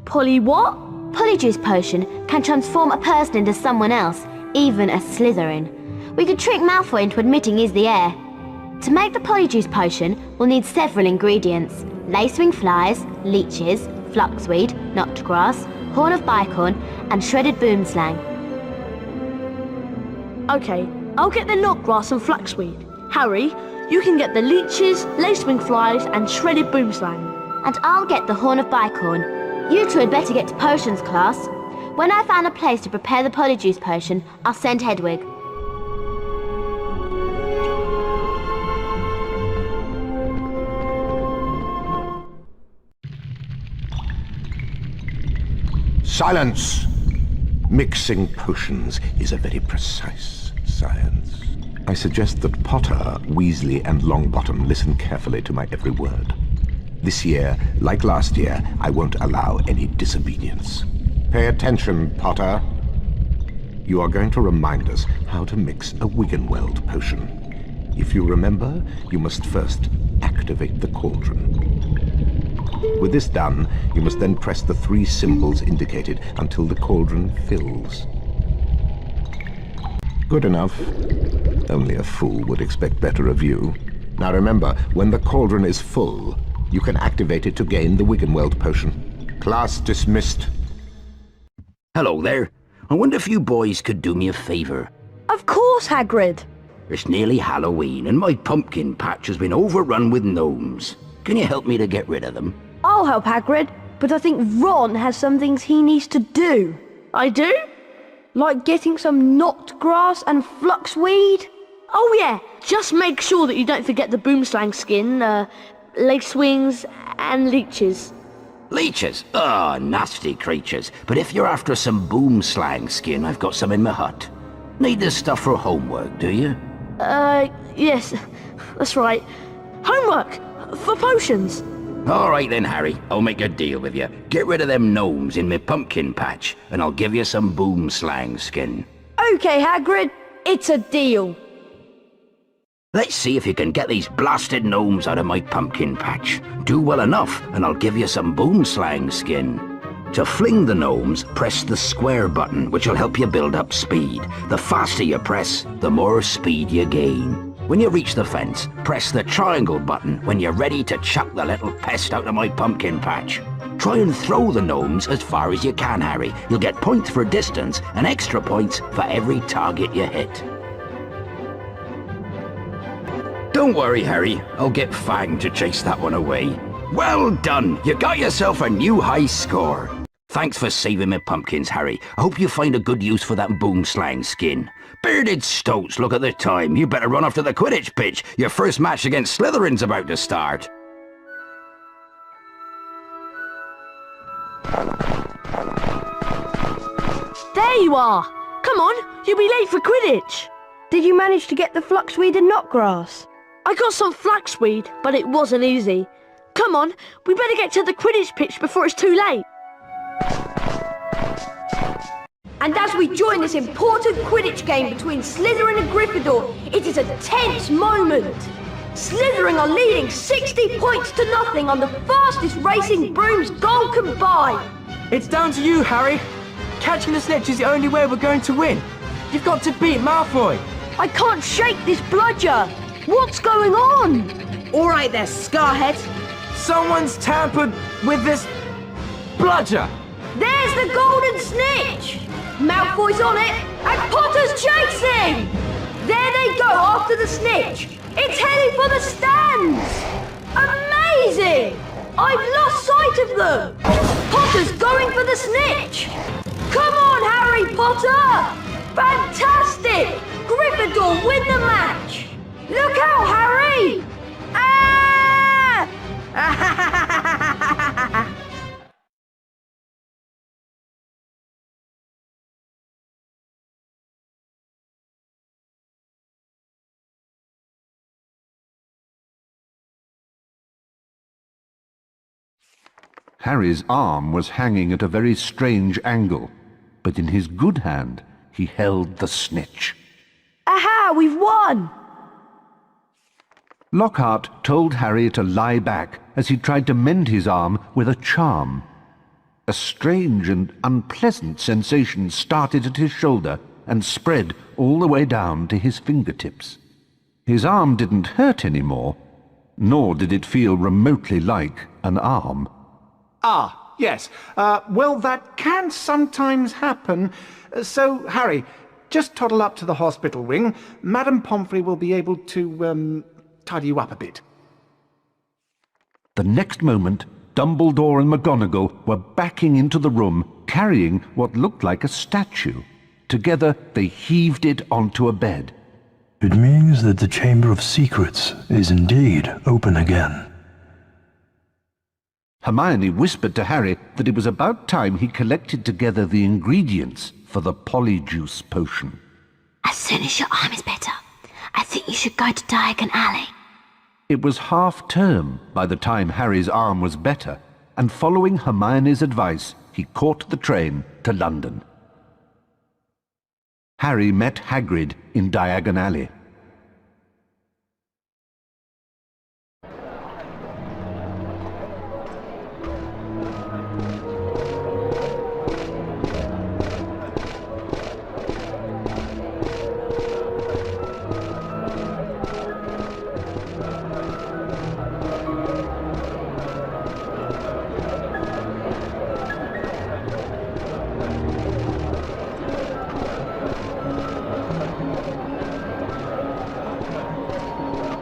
Speaker 4: Polly what?
Speaker 16: Polyjuice Potion can transform a person into someone else, even a Slytherin. We could trick Malfoy into admitting he's the heir. To make the polyjuice potion, we'll need several ingredients. Lacewing flies, leeches, fluxweed, knotgrass, horn of bicorn, and shredded boomslang.
Speaker 4: Okay, I'll get the knotgrass and flaxweed. Harry, you can get the leeches, lacewing flies, and shredded boomslang.
Speaker 16: And I'll get the horn of bicorn. You two had better get to potions class. When I find a place to prepare the polyjuice potion, I'll send Hedwig.
Speaker 20: Silence! Mixing potions is a very precise science. I suggest that Potter, Weasley, and Longbottom listen carefully to my every word. This year, like last year, I won't allow any disobedience. Pay attention, Potter. You are going to remind us how to mix a Wiggenweld potion. If you remember, you must first activate the cauldron. With this done, you must then press the 3 symbols indicated until the cauldron fills. Good enough. Only a fool would expect better of you. Now remember, when the cauldron is full, you can activate it to gain the Wiggenweld potion. Class dismissed.
Speaker 11: Hello there. I wonder if you boys could do me a favour.
Speaker 13: Of course, Hagrid.
Speaker 11: It's nearly Halloween and my pumpkin patch has been overrun with gnomes. Can you help me to get rid of them?
Speaker 13: I'll help Hagrid, but I think Ron has some things he needs to do.
Speaker 4: I do?
Speaker 13: Like getting some knotgrass and fluxweed?
Speaker 4: Oh yeah, just make sure that you don't forget the boomslang skin, lacewings, and leeches.
Speaker 11: Leeches? Ah, nasty creatures. But if you're after some boomslang skin, I've got some in my hut. Need this stuff for homework, do you?
Speaker 4: Yes, that's right. Homework! For potions!
Speaker 11: All right then, Harry. I'll make a deal with you. Get rid of them gnomes in my pumpkin patch, and I'll give you some boomslang skin.
Speaker 13: Okay, Hagrid. It's a deal.
Speaker 11: Let's see if you can get these blasted gnomes out of my pumpkin patch. Do well enough, and I'll give you some boomslang skin. To fling the gnomes, press the square button, which will help you build up speed. The faster you press, the more speed you gain. When you reach the fence, press the triangle button when you're ready to chuck the little pest out of my pumpkin patch. Try and throw the gnomes as far as you can, Harry. You'll get points for distance and extra points for every target you hit. Don't worry, Harry. I'll get Fang to chase that one away. Well done! You got yourself a new high score. Thanks for saving my pumpkins, Harry. I hope you find a good use for that boomslang skin. Bearded stoats, look at the time. You better run off to the Quidditch pitch. Your first match against Slytherin's about to start.
Speaker 4: There you are! Come on, you'll be late for Quidditch!
Speaker 13: Did you manage to get the fluxweed and knotgrass?
Speaker 4: I got some flaxweed, but it wasn't easy. Come on, we better get to the Quidditch pitch before it's too late.
Speaker 13: And as we join this important Quidditch game between Slytherin and Gryffindor, it is a tense moment. Slytherin are leading 60 points to nothing on the fastest racing brooms goal can buy.
Speaker 3: It's down to you, Harry. Catching the snitch is the only way we're going to win. You've got to beat Malfoy.
Speaker 13: I can't shake this bludger. What's going on?
Speaker 8: All right there, Scarhead.
Speaker 3: Someone's tampered with this bludger.
Speaker 13: There's the golden snitch. Malfoy's on it, and Potter's chasing! There they go after the snitch! It's heading for the stands! Amazing! I've lost sight of them! Potter's going for the snitch! Come on, Harry Potter! Fantastic! Gryffindor win the match! Look out, Harry! Ah!
Speaker 1: Harry's arm was hanging at a very strange angle, but in his good hand he held the snitch.
Speaker 13: Aha, we've won!
Speaker 1: Lockhart told Harry to lie back as he tried to mend his arm with a charm. A strange and unpleasant sensation started at his shoulder and spread all the way down to his fingertips. His arm didn't hurt anymore, nor did it feel remotely like an arm.
Speaker 12: Ah, yes. Well, that can sometimes happen. So, Harry, just toddle up to the hospital wing. Madame Pomfrey will be able to, tidy you up a bit.
Speaker 1: The next moment, Dumbledore and McGonagall were backing into the room, carrying what looked like a statue. Together, they heaved it onto a bed.
Speaker 21: It means that the Chamber of Secrets is indeed open again.
Speaker 1: Hermione whispered to Harry that it was about time he collected together the ingredients for the polyjuice potion.
Speaker 16: As soon as your arm is better, I think you should go to Diagon Alley.
Speaker 1: It was half-term by the time Harry's arm was better, and following Hermione's advice, he caught the train to London. Harry met Hagrid in Diagon Alley.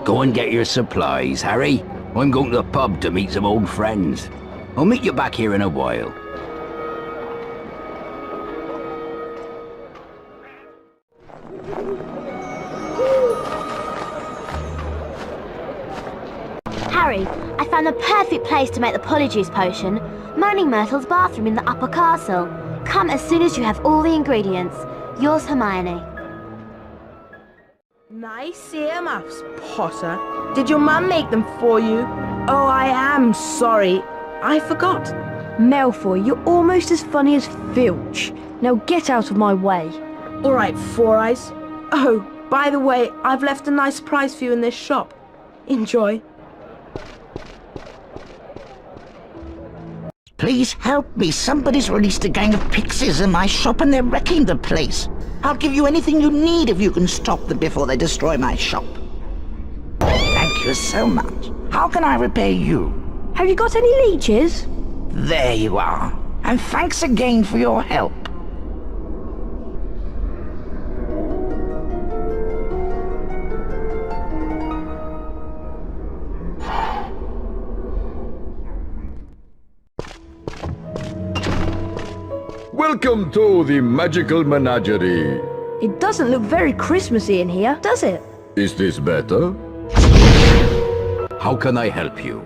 Speaker 11: Go and get your supplies, Harry. I'm going to the pub to meet some old friends. I'll meet you back here in a while.
Speaker 16: Harry, I found the perfect place to make the polyjuice potion. Moaning Myrtle's bathroom in the upper castle. Come as soon as you have all the ingredients. Yours, Hermione.
Speaker 10: Nice earmuffs, Potter. Did your mum make them for you? Oh, I am sorry. I forgot.
Speaker 13: Malfoy, you're almost as funny as Filch. Now get out of my way.
Speaker 10: All right, Four Eyes. Oh, by the way, I've left a nice surprise for you in this shop. Enjoy.
Speaker 19: Please help me. Somebody's released a gang of pixies in my shop and they're wrecking the place. I'll give you anything you need if you can stop them before they destroy my shop. Thank you so much. How can I repay you?
Speaker 13: Have you got any leeches?
Speaker 19: There you are. And thanks again for your help.
Speaker 22: Welcome to the magical menagerie.
Speaker 13: It doesn't look very Christmassy in here, does it?
Speaker 22: Is this better? How can I help you?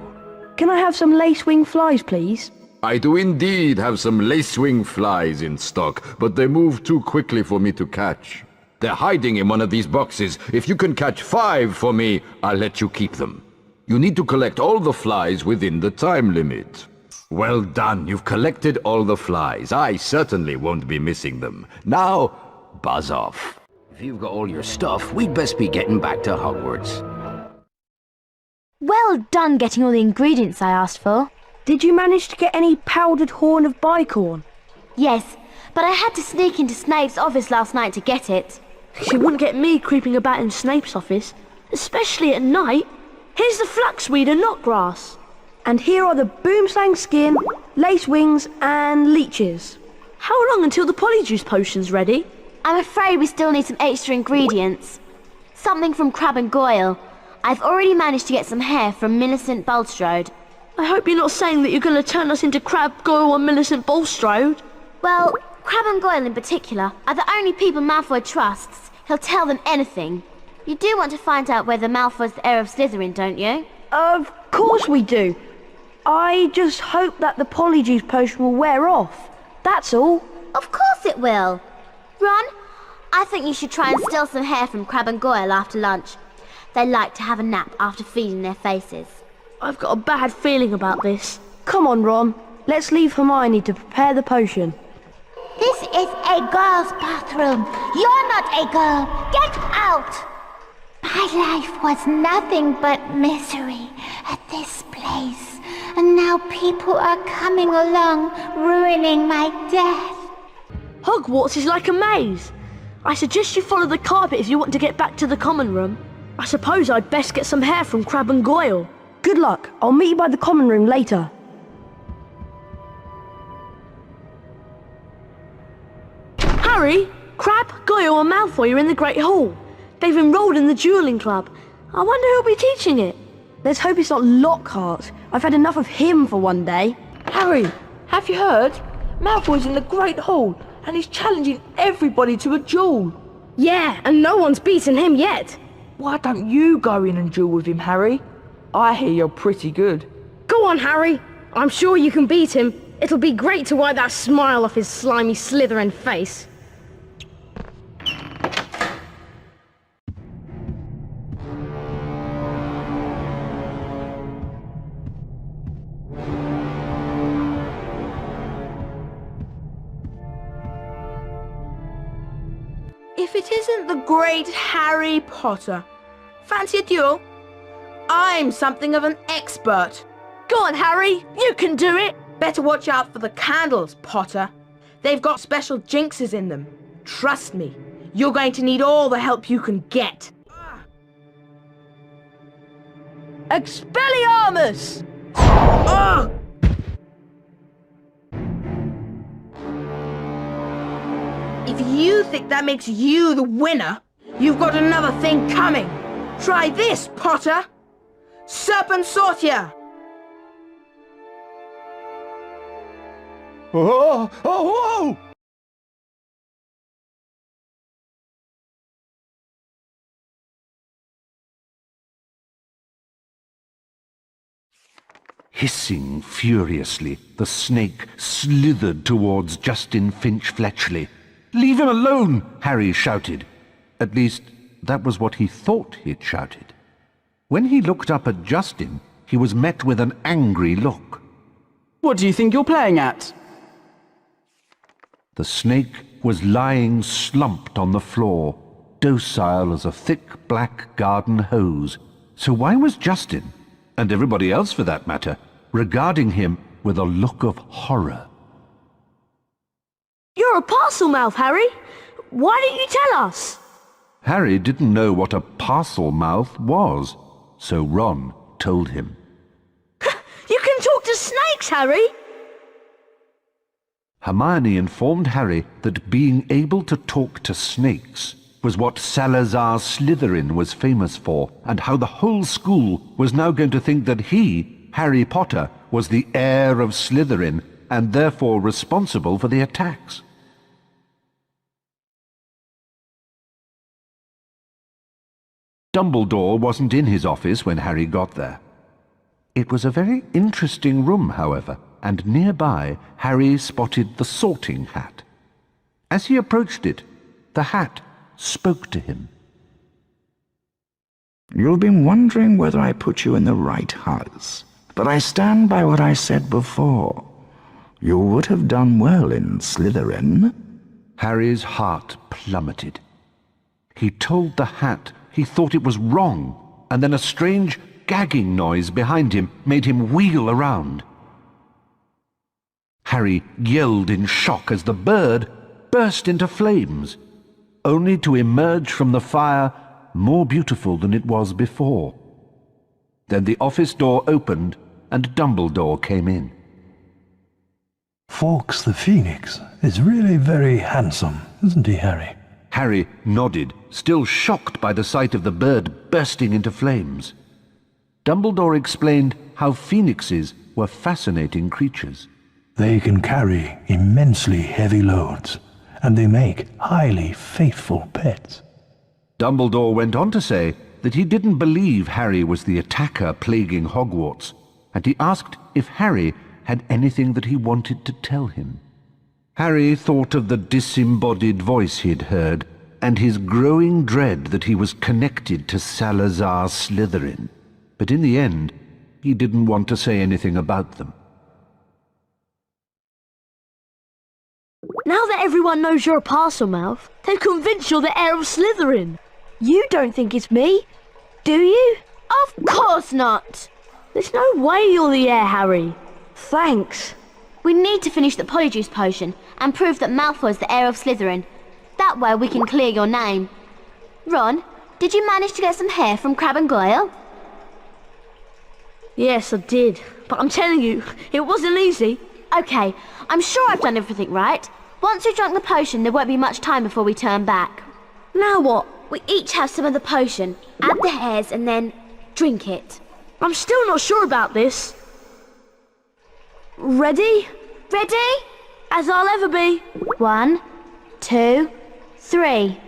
Speaker 13: Can I have some lace-wing flies, please?
Speaker 22: I do indeed have some lacewing flies in stock, but they move too quickly for me to catch. They're hiding in one of these boxes. If you can catch 5 for me, I'll let you keep them. You need to collect all the flies within the time limit. Well done, you've collected all the flies. I certainly won't be missing them. Now, buzz off.
Speaker 11: If you've got all your stuff, we'd best be getting back to Hogwarts.
Speaker 16: Well done getting all the ingredients I asked for.
Speaker 13: Did you manage to get any powdered horn of bicorn?
Speaker 16: Yes, but I had to sneak into Snape's office last night to get it.
Speaker 4: She wouldn't get me creeping about in Snape's office, especially at night. Here's the flaxweed and knotgrass.
Speaker 13: And here are the boomslang skin, lace wings, and leeches.
Speaker 4: How long until the polyjuice potion's ready?
Speaker 16: I'm afraid we still need some extra ingredients. Something from Crab and Goyle. I've already managed to get some hair from Millicent Bulstrode.
Speaker 4: I hope you're not saying that you're going to turn us into Crab, Goyle and Millicent Bulstrode.
Speaker 16: Well, Crab and Goyle in particular are the only people Malfoy trusts. He'll tell them anything. You do want to find out whether Malfoy's the heir of Slytherin, don't you?
Speaker 13: Of course we do. I just hope that the polyjuice potion will wear off. That's all.
Speaker 16: Of course it will. Ron, I think you should try and steal some hair from Crab and Goyle after lunch. They like to have a nap after feeding their faces.
Speaker 4: I've got a bad feeling about this.
Speaker 13: Come on, Ron. Let's leave Hermione to prepare the potion.
Speaker 5: This is a girl's bathroom. You're not a girl. Get out! My life was nothing but misery at this place. And now people are coming along, ruining my death.
Speaker 4: Hogwarts is like a maze. I suggest you follow the carpet if you want to get back to the common room. I suppose I'd best get some hair from Crab and Goyle.
Speaker 13: Good luck. I'll meet you by the common room later.
Speaker 4: Harry, Crab, Goyle and Malfoy are in the Great Hall. They've enrolled in the duelling club. I wonder who'll be teaching it.
Speaker 13: Let's hope it's not Lockhart. I've had enough of him for one day.
Speaker 2: Harry, have you heard? Malfoy's in the Great Hall and he's challenging everybody to a duel.
Speaker 10: Yeah, and no one's beaten him yet.
Speaker 2: Why don't you go in and duel with him, Harry? I hear you're pretty good.
Speaker 10: Go on, Harry. I'm sure you can beat him. It'll be great to wipe that smile off his slimy Slytherin face.
Speaker 2: If it isn't the great Harry Potter. Fancy a duel? I'm something of an expert.
Speaker 4: Go on, Harry. You can do it.
Speaker 2: Better watch out for the candles, Potter. They've got special jinxes in them. Trust me, you're going to need all the help you can get.
Speaker 4: Expelliarmus!
Speaker 2: Ah! If you think that makes you the winner, you've got another thing coming. Try this, Potter. Serpent Sortia!
Speaker 1: Oh, oh, whoa! Hissing furiously, the snake slithered towards Justin Finch-Fletchley. "Leave him alone!" Harry shouted. At least, that was what he thought he'd shouted. When he looked up at Justin, he was met with an angry look.
Speaker 6: What do you think you're playing at?
Speaker 1: The snake was lying slumped on the floor, docile as a thick black garden hose. So why was Justin, and everybody else for that matter, regarding him with a look of horror?
Speaker 4: You're a parcel mouth, Harry. Why didn't you tell us?
Speaker 1: Harry didn't know what a parcel mouth was, so Ron told him.
Speaker 4: You can talk to snakes, Harry.
Speaker 1: Hermione informed Harry that being able to talk to snakes was what Salazar Slytherin was famous for, and how the whole school was now going to think that he, Harry Potter, was the heir of Slytherin and therefore responsible for the attacks. Dumbledore wasn't in his office when Harry got there. It was a very interesting room, however, and nearby Harry spotted the sorting hat. As he approached it, the hat spoke to him.
Speaker 23: You've been wondering whether I put you in the right house, but I stand by what I said before. You would have done well in Slytherin.
Speaker 1: Harry's heart plummeted. He told the hat he thought it was wrong, and then a strange gagging noise behind him made him wheel around. Harry yelled in shock as the bird burst into flames, only to emerge from the fire more beautiful than it was before. Then the office door opened and Dumbledore came in.
Speaker 21: Fawkes the Phoenix is really very handsome, isn't he, Harry?
Speaker 1: Harry nodded, still shocked by the sight of the bird bursting into flames. Dumbledore explained how phoenixes were fascinating creatures.
Speaker 21: They can carry immensely heavy loads, and they make highly faithful pets.
Speaker 1: Dumbledore went on to say that he didn't believe Harry was the attacker plaguing Hogwarts, and he asked if Harry had anything that he wanted to tell him. Harry thought of the disembodied voice he'd heard, and his growing dread that he was connected to Salazar Slytherin. But in the end, he didn't want to say anything about them.
Speaker 4: Now that everyone knows you're a parcel mouth, they've convinced you're the heir of Slytherin. You don't think it's me, do you?
Speaker 16: Of course not.
Speaker 4: There's no way you're the heir, Harry.
Speaker 13: Thanks.
Speaker 16: We need to finish the Polyjuice potion and prove that Malfoy's the heir of Slytherin. That way we can clear your name. Ron, did you manage to get some hair from Crab and Goyle?
Speaker 4: Yes, I did. But I'm telling you, it wasn't easy.
Speaker 16: Okay, I'm sure I've done everything right. Once we've drunk the potion, there won't be much time before we turn back.
Speaker 4: Now what?
Speaker 16: We each have some of the potion, add the hairs, and then drink it.
Speaker 4: I'm still not sure about this. Ready?
Speaker 16: Ready?
Speaker 4: As I'll ever be.
Speaker 16: 1, 2, 3.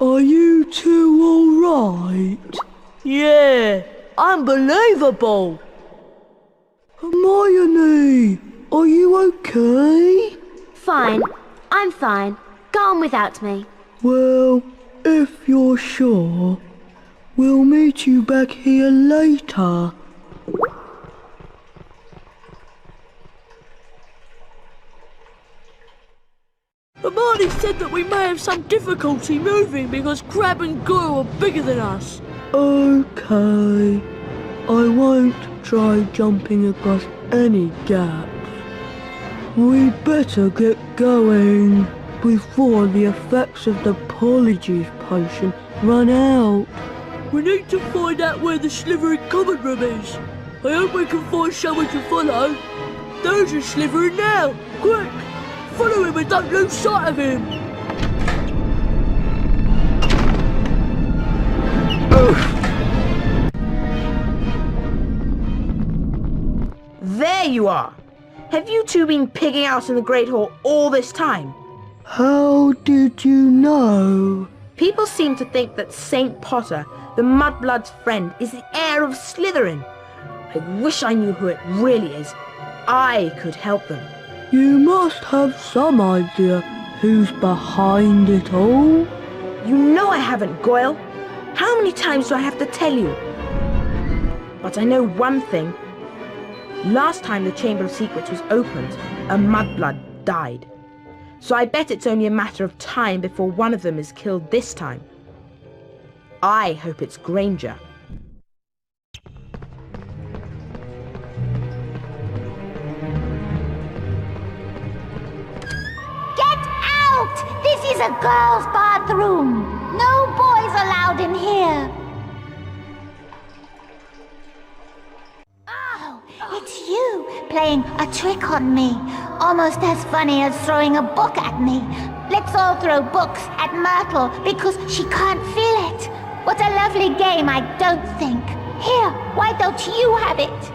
Speaker 13: Are you two all right?
Speaker 4: Yeah, unbelievable.
Speaker 13: Hermione, are you okay?
Speaker 16: Fine. I'm fine. Go on without me.
Speaker 13: Well, if you're sure, we'll meet you back here later.
Speaker 4: Hermione said that we may have some difficulty moving because Crab and Goyle are bigger than us.
Speaker 13: Okay. I won't try jumping across any gaps. We'd better get going before the effects of the Polyjuice potion run out.
Speaker 4: We need to find out where the Slytherin common room is. I hope we can find someone to follow. There's a Slytherin now. Quick! Follow him and don't lose sight of him!
Speaker 2: There you are! Have you two been pigging out in the Great Hall all this time?
Speaker 13: How did you know?
Speaker 2: People seem to think that Saint Potter, the Mudblood's friend, is the heir of Slytherin. I wish I knew who it really is. I could help them.
Speaker 13: You must have some idea who's behind it all.
Speaker 2: You know I haven't, Goyle. How many times do I have to tell you? But I know one thing. Last time the Chamber of Secrets was opened, a Mudblood died. So I bet it's only a matter of time before one of them is killed this time. I hope it's Granger.
Speaker 5: This is a girl's bathroom. No boys allowed in here. Oh, it's you playing a trick on me. Almost as funny as throwing a book at me. Let's all throw books at Myrtle because she can't feel it. What a lovely game, I don't think. Here, why don't you have it?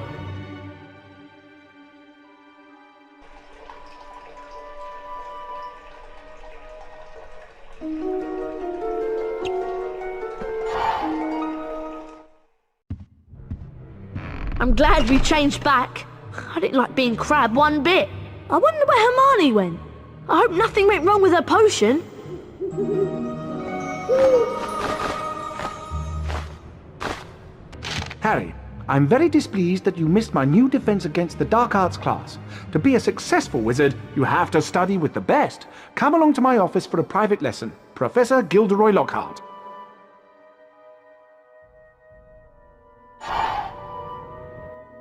Speaker 4: I'm glad we changed back. I didn't like being Crab one bit. I wonder where Hermione went. I hope nothing went wrong with her potion.
Speaker 12: Harry, I'm very displeased that you missed my new defense against the dark arts class. To be a successful wizard, you have to study with the best. Come along to my office for a private lesson. Professor Gilderoy Lockhart.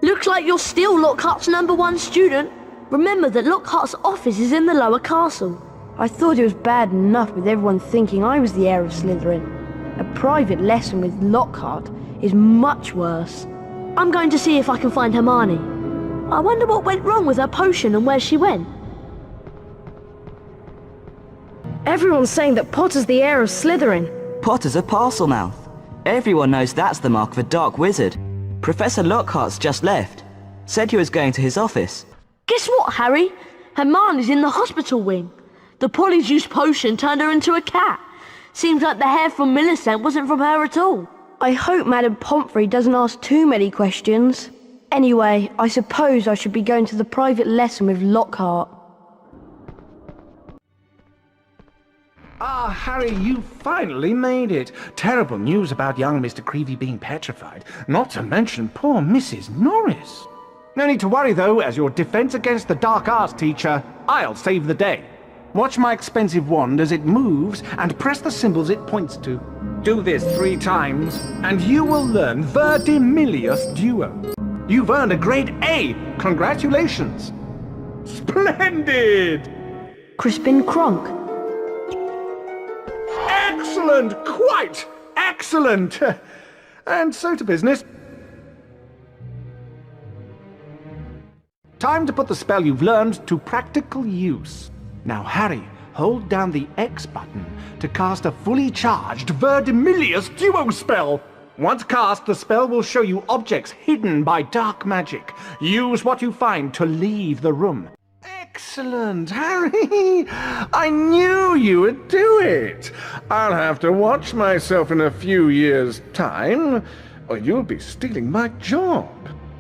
Speaker 4: Looks like you're still Lockhart's #1 student. Remember that Lockhart's office is in the lower castle.
Speaker 13: I thought it was bad enough with everyone thinking I was the heir of Slytherin. A private lesson with Lockhart is much worse.
Speaker 4: I'm going to see if I can find Hermione. I wonder what went wrong with her potion and where she went.
Speaker 10: Everyone's saying that Potter's the heir of Slytherin.
Speaker 3: Potter's a Parselmouth. Everyone knows that's the mark of a dark wizard. Professor Lockhart's just left. Said he was going to his office.
Speaker 4: Guess what, Harry? Hermione's in the hospital wing. The Polyjuice potion turned her into a cat. Seems like the hair from Millicent wasn't from her at all.
Speaker 13: I hope Madame Pomfrey doesn't ask too many questions. Anyway, I suppose I should be going to the private lesson with Lockhart.
Speaker 12: Ah, Harry, you finally made it. Terrible news about young Mr. Creevy being petrified, not to mention poor Mrs. Norris. No need to worry, though, as your defense against the dark arts teacher, I'll save the day. Watch my expensive wand as it moves and press the symbols it points to. Do this 3 times, and you will learn Verdimillious Duo. You've earned a grade A. Congratulations. Splendid!
Speaker 13: Crispin Kronk.
Speaker 12: Excellent! Quite excellent! And so to business. Time to put the spell you've learned to practical use. Now, Harry, hold down the X button to cast a fully charged Verdimillious duo spell. Once cast, the spell will show you objects hidden by dark magic. Use what you find to leave the room. Excellent, Harry! I knew you would do it! I'll have to watch myself in a few years' time, or you'll be stealing my job.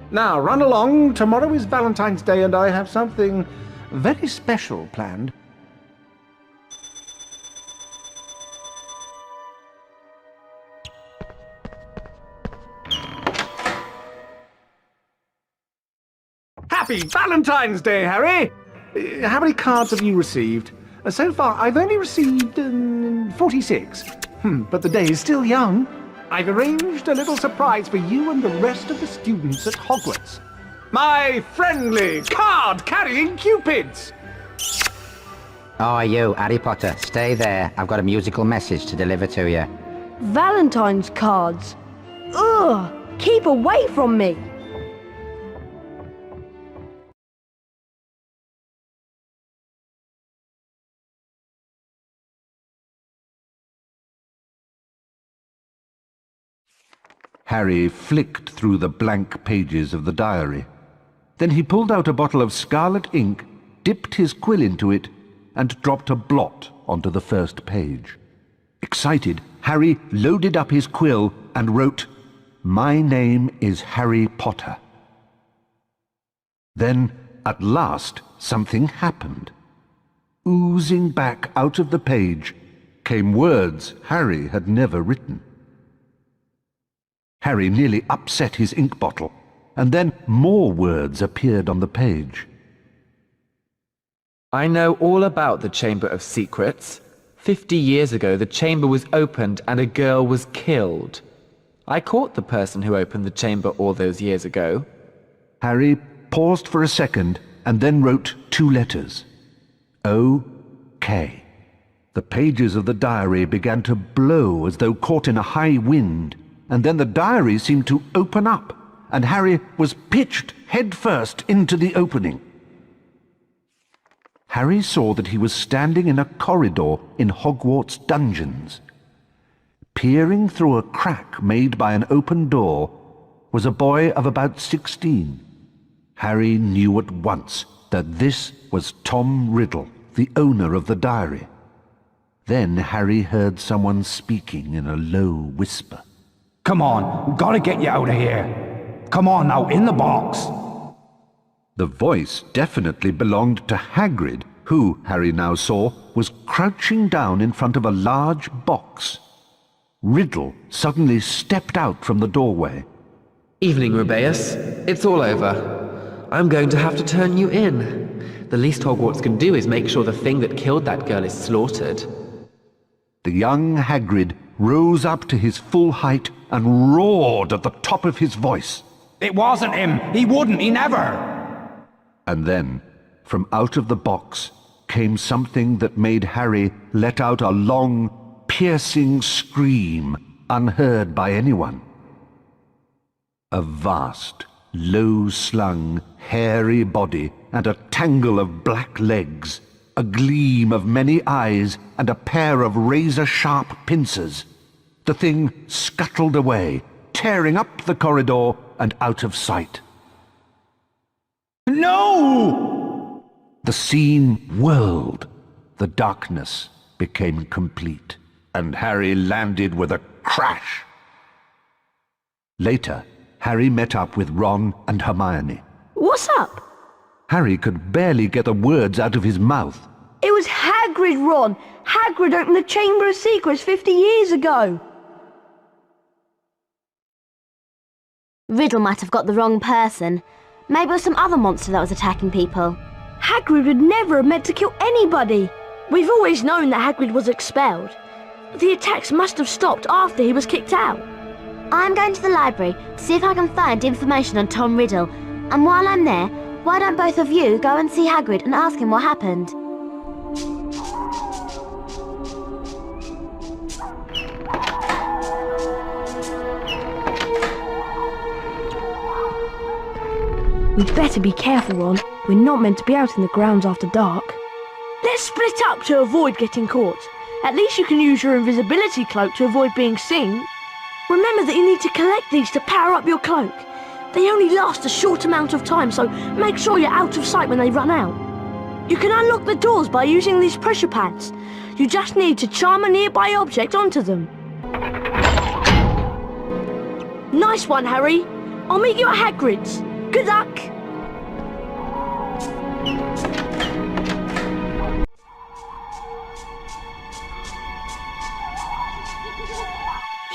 Speaker 12: Now, run along. Tomorrow is Valentine's Day, and I have something very special planned. Happy Valentine's Day, Harry! How many cards have you received? So far, I've only received 46. But the day is still young. I've arranged a little surprise for you and the rest of the students at Hogwarts. My friendly card-carrying cupids!
Speaker 14: Oh, you, Harry Potter, stay there. I've got a musical message to deliver to you.
Speaker 13: Valentine's cards. Ugh! Keep away from me!
Speaker 1: Harry flicked through the blank pages of the diary. Then he pulled out a bottle of scarlet ink, dipped his quill into it, and dropped a blot onto the first page. Excited, Harry loaded up his quill and wrote, "My name is Harry Potter." Then, at last, something happened. Oozing back out of the page came words Harry had never written. Harry nearly upset his ink bottle, and then more words appeared on the page.
Speaker 3: I know all about the Chamber of Secrets. 50 years ago, the chamber was opened and a girl was killed. I caught the person who opened the chamber all those years ago.
Speaker 1: Harry paused for a second and then wrote 2 letters. O.K. The pages of the diary began to blow as though caught in a high wind, and then the diary seemed to open up, and Harry was pitched headfirst into the opening. Harry saw that he was standing in a corridor in Hogwarts dungeons. Peering through a crack made by an open door was a boy of about 16. Harry knew at once that this was Tom Riddle, the owner of the diary. Then Harry heard someone speaking in a low whisper.
Speaker 15: Come on, we've got to get you out of here. Come on now, in the box.
Speaker 1: The voice definitely belonged to Hagrid, who, Harry now saw, was crouching down in front of a large box. Riddle suddenly stepped out from the doorway.
Speaker 3: Evening, Rubeus. It's all over. I'm going to have to turn you in. The least Hogwarts can do is make sure the thing that killed that girl is slaughtered.
Speaker 1: The young Hagrid rose up to his full height and roared at the top of his voice.
Speaker 15: It wasn't him. He wouldn't. He never.
Speaker 1: And then, from out of the box, came something that made Harry let out a long, piercing scream unheard by anyone. A vast, low-slung, hairy body and a tangle of black legs, a gleam of many eyes and a pair of razor-sharp pincers. The thing scuttled away, tearing up the corridor and out of sight.
Speaker 15: No!
Speaker 1: The scene whirled. The darkness became complete, and Harry landed with a crash. Later, Harry met up with Ron and Hermione.
Speaker 13: What's up?
Speaker 1: Harry could barely get the words out of his mouth.
Speaker 13: It was Hagrid, Ron! Hagrid opened the Chamber of Secrets 50 years ago!
Speaker 16: Riddle might have got the wrong person. Maybe it was some other monster that was attacking people.
Speaker 13: Hagrid would never have meant to kill anybody!
Speaker 4: We've always known that Hagrid was expelled. The attacks must have stopped after he was kicked out.
Speaker 16: I'm going to the library to see if I can find information on Tom Riddle. And while I'm there, why don't both of you go and see Hagrid and ask him what happened?
Speaker 13: We'd better be careful, Ron. We're not meant to be out in the grounds after dark.
Speaker 4: Let's split up to avoid getting caught. At least you can use your invisibility cloak to avoid being seen. Remember that you need to collect these to power up your cloak. They only last a short amount of time, so make sure you're out of sight when they run out. You can unlock the doors by using these pressure pads. You just need to charm a nearby object onto them. Nice one, Harry. I'll meet you at Hagrid's. Good luck.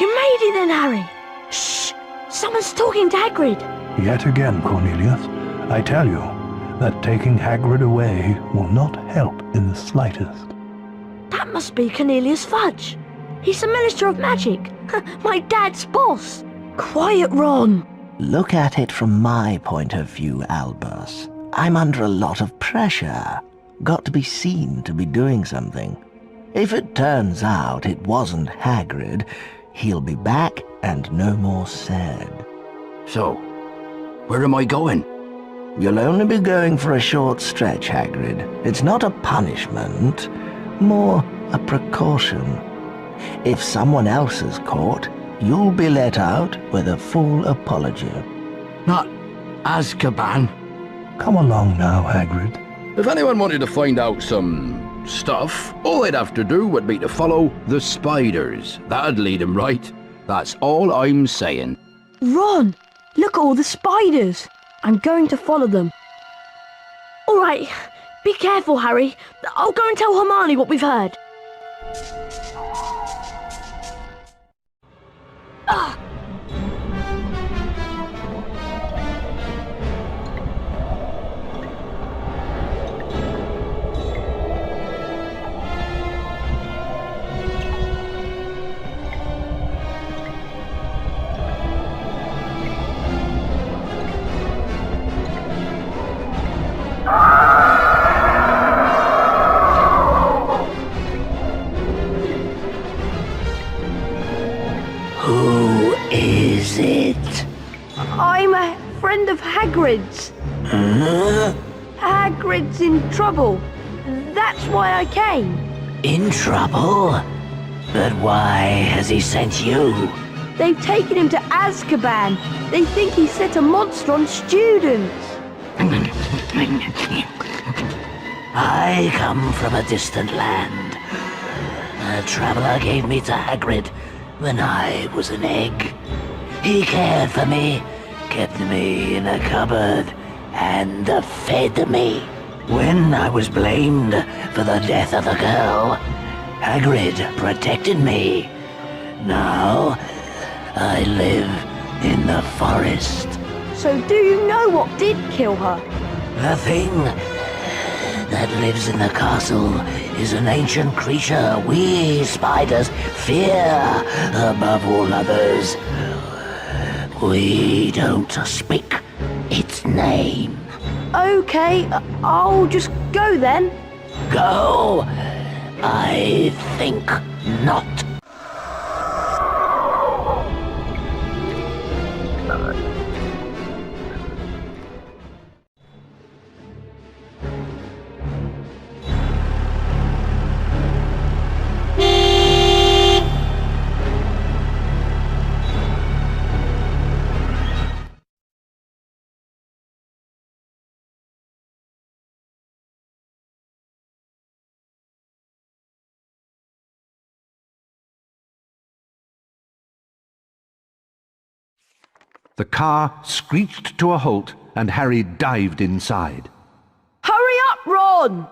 Speaker 4: You made it then, Harry. Shh! Someone's talking to Hagrid.
Speaker 21: Yet again, Cornelius, I tell you that taking Hagrid away will not help in the slightest.
Speaker 4: That must be Cornelius Fudge. He's the Minister of Magic. My dad's boss.
Speaker 13: Quiet, Ron.
Speaker 7: Look at it from my point of view, Albus. I'm under a lot of pressure. Got to be seen to be doing something. If it turns out it wasn't Hagrid, he'll be back and no more said.
Speaker 11: So, where am I going?
Speaker 7: You'll only be going for a short stretch, Hagrid. It's not a punishment, more a precaution. If someone else is caught, you'll be let out with a full apology.
Speaker 11: Not Azkaban.
Speaker 21: Come along now, Hagrid.
Speaker 22: If anyone wanted to find out some stuff, all they'd have to do would be to follow the spiders. That'd lead them right. That's all I'm saying.
Speaker 13: Ron, look at all the spiders. I'm going to follow them.
Speaker 4: All right, be careful, Harry. I'll go and tell Hermione what we've heard.
Speaker 7: Who is it?
Speaker 13: I'm a friend of Hagrid's.
Speaker 7: Huh?
Speaker 13: Hagrid's in trouble. That's why I came.
Speaker 7: In trouble? But why has he sent you?
Speaker 13: They've taken him to Azkaban. They think he set a monster on students.
Speaker 7: I come from a distant land. A traveler gave me to Hagrid when I was an egg. He cared for me, kept me in a cupboard, and fed me. When I was blamed for the death of the girl, Hagrid protected me. Now, I live in the forest.
Speaker 13: So do you know what did kill her?
Speaker 7: The thing that lives in the castle is an ancient creature we spiders fear above all others. We don't speak its name.
Speaker 13: Okay, I'll just go then.
Speaker 7: Go? I think not.
Speaker 1: The car screeched to a halt and Harry dived inside.
Speaker 4: Hurry up, Ron!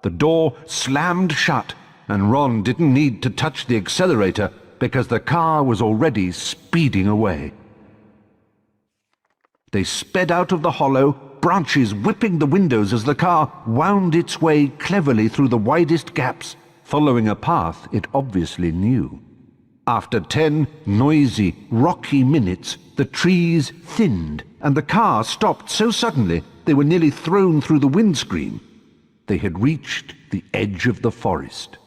Speaker 1: The door slammed shut and Ron didn't need to touch the accelerator because the car was already speeding away. They sped out of the hollow, branches whipping the windows as the car wound its way cleverly through the widest gaps, following a path it obviously knew. After 10 noisy, rocky minutes, the trees thinned, and the car stopped so suddenly they were nearly thrown through the windscreen. They had reached the edge of the forest.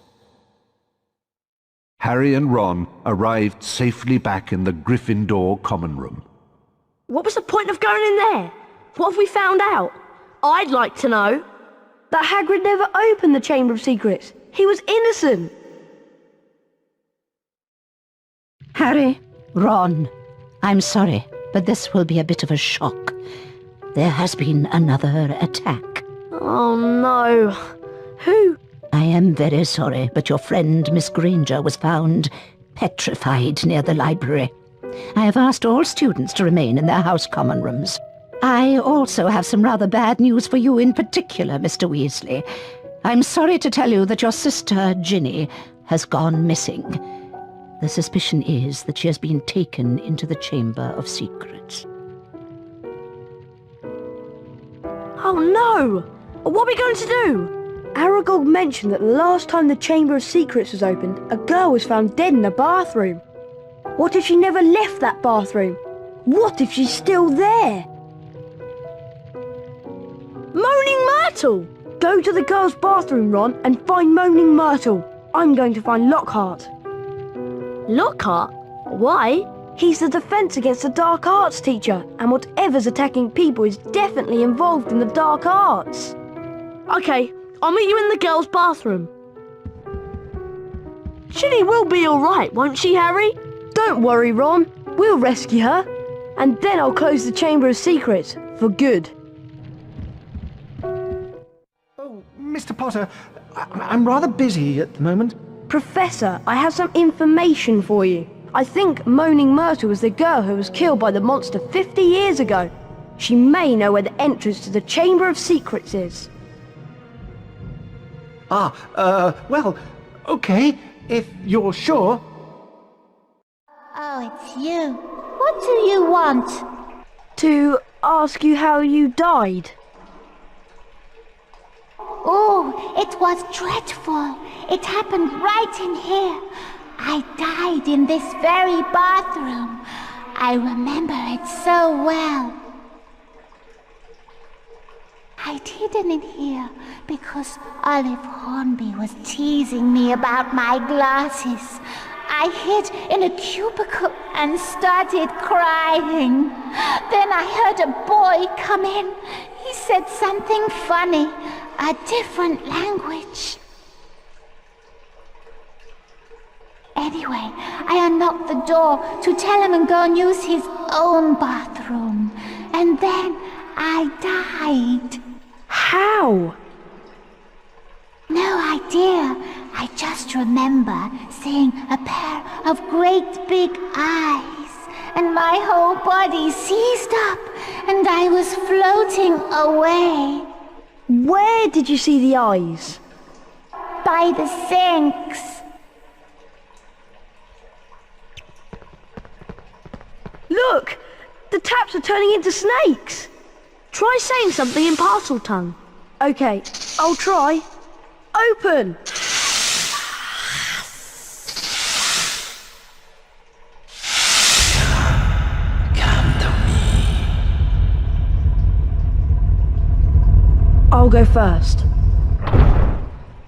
Speaker 1: Harry and Ron arrived safely back in the Gryffindor common room.
Speaker 4: What was the point of going in there? What have we found out? I'd like to know.
Speaker 13: That Hagrid never opened the Chamber of Secrets. He was innocent.
Speaker 5: Harry, Ron, I'm sorry, but this will be a bit of a shock. There has been another attack.
Speaker 4: Oh no. Who?
Speaker 5: I am very sorry, but your friend Miss Granger was found petrified near the library. I have asked all students to remain in their house common rooms. I also have some rather bad news for you in particular, Mr. Weasley. I'm sorry to tell you that your sister, Ginny, has gone missing. The suspicion is that she has been taken into the Chamber of Secrets.
Speaker 13: Oh no! What are we going to do? Aragog mentioned that the last time the Chamber of Secrets was opened, a girl was found dead in a bathroom. What if she never left that bathroom? What if she's still there?
Speaker 4: Moaning Myrtle!
Speaker 13: Go to the girls' bathroom, Ron, and find Moaning Myrtle. I'm going to find Lockhart.
Speaker 4: Lockhart? Why?
Speaker 13: He's the Defence Against the Dark Arts teacher, and whatever's attacking people is definitely involved in the dark arts.
Speaker 4: Okay, I'll meet you in the girls' bathroom. Ginny will be alright, won't she, Harry?
Speaker 13: Don't worry, Ron. We'll rescue her. And then I'll close the Chamber of Secrets, for good.
Speaker 12: Oh, Mr. Potter, I'm rather busy at the moment.
Speaker 13: Professor, I have some information for you. I think Moaning Myrtle was the girl who was killed by the monster 50 years ago. She may know where the entrance to the Chamber of Secrets is.
Speaker 12: Well, okay, if you're sure.
Speaker 5: Oh, it's you. What do you want?
Speaker 13: To ask you how you died.
Speaker 5: Oh, it was dreadful. It happened right in here. I died in this very bathroom. I remember it so well. I'd hidden in here because Olive Hornby was teasing me about my glasses. I hid in a cubicle and started crying. Then I heard a boy come in. He said something funny, a different language. Anyway, I unlocked the door to tell him and go and use his own bathroom. And then I died.
Speaker 13: How?
Speaker 5: No idea. I just remember seeing a pair of great big eyes, and my whole body seized up, and I was floating away.
Speaker 13: Where did you see the eyes?
Speaker 5: By the sinks.
Speaker 13: Look! The taps are turning into snakes!
Speaker 4: Try saying something in parcel tongue.
Speaker 13: Okay, I'll try. Open! I'll go first.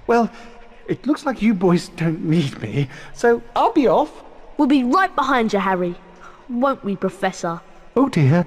Speaker 12: Well, it looks like you boys don't need me, so I'll be off.
Speaker 4: We'll be right behind you, Harry. Won't we, Professor?
Speaker 12: Oh dear.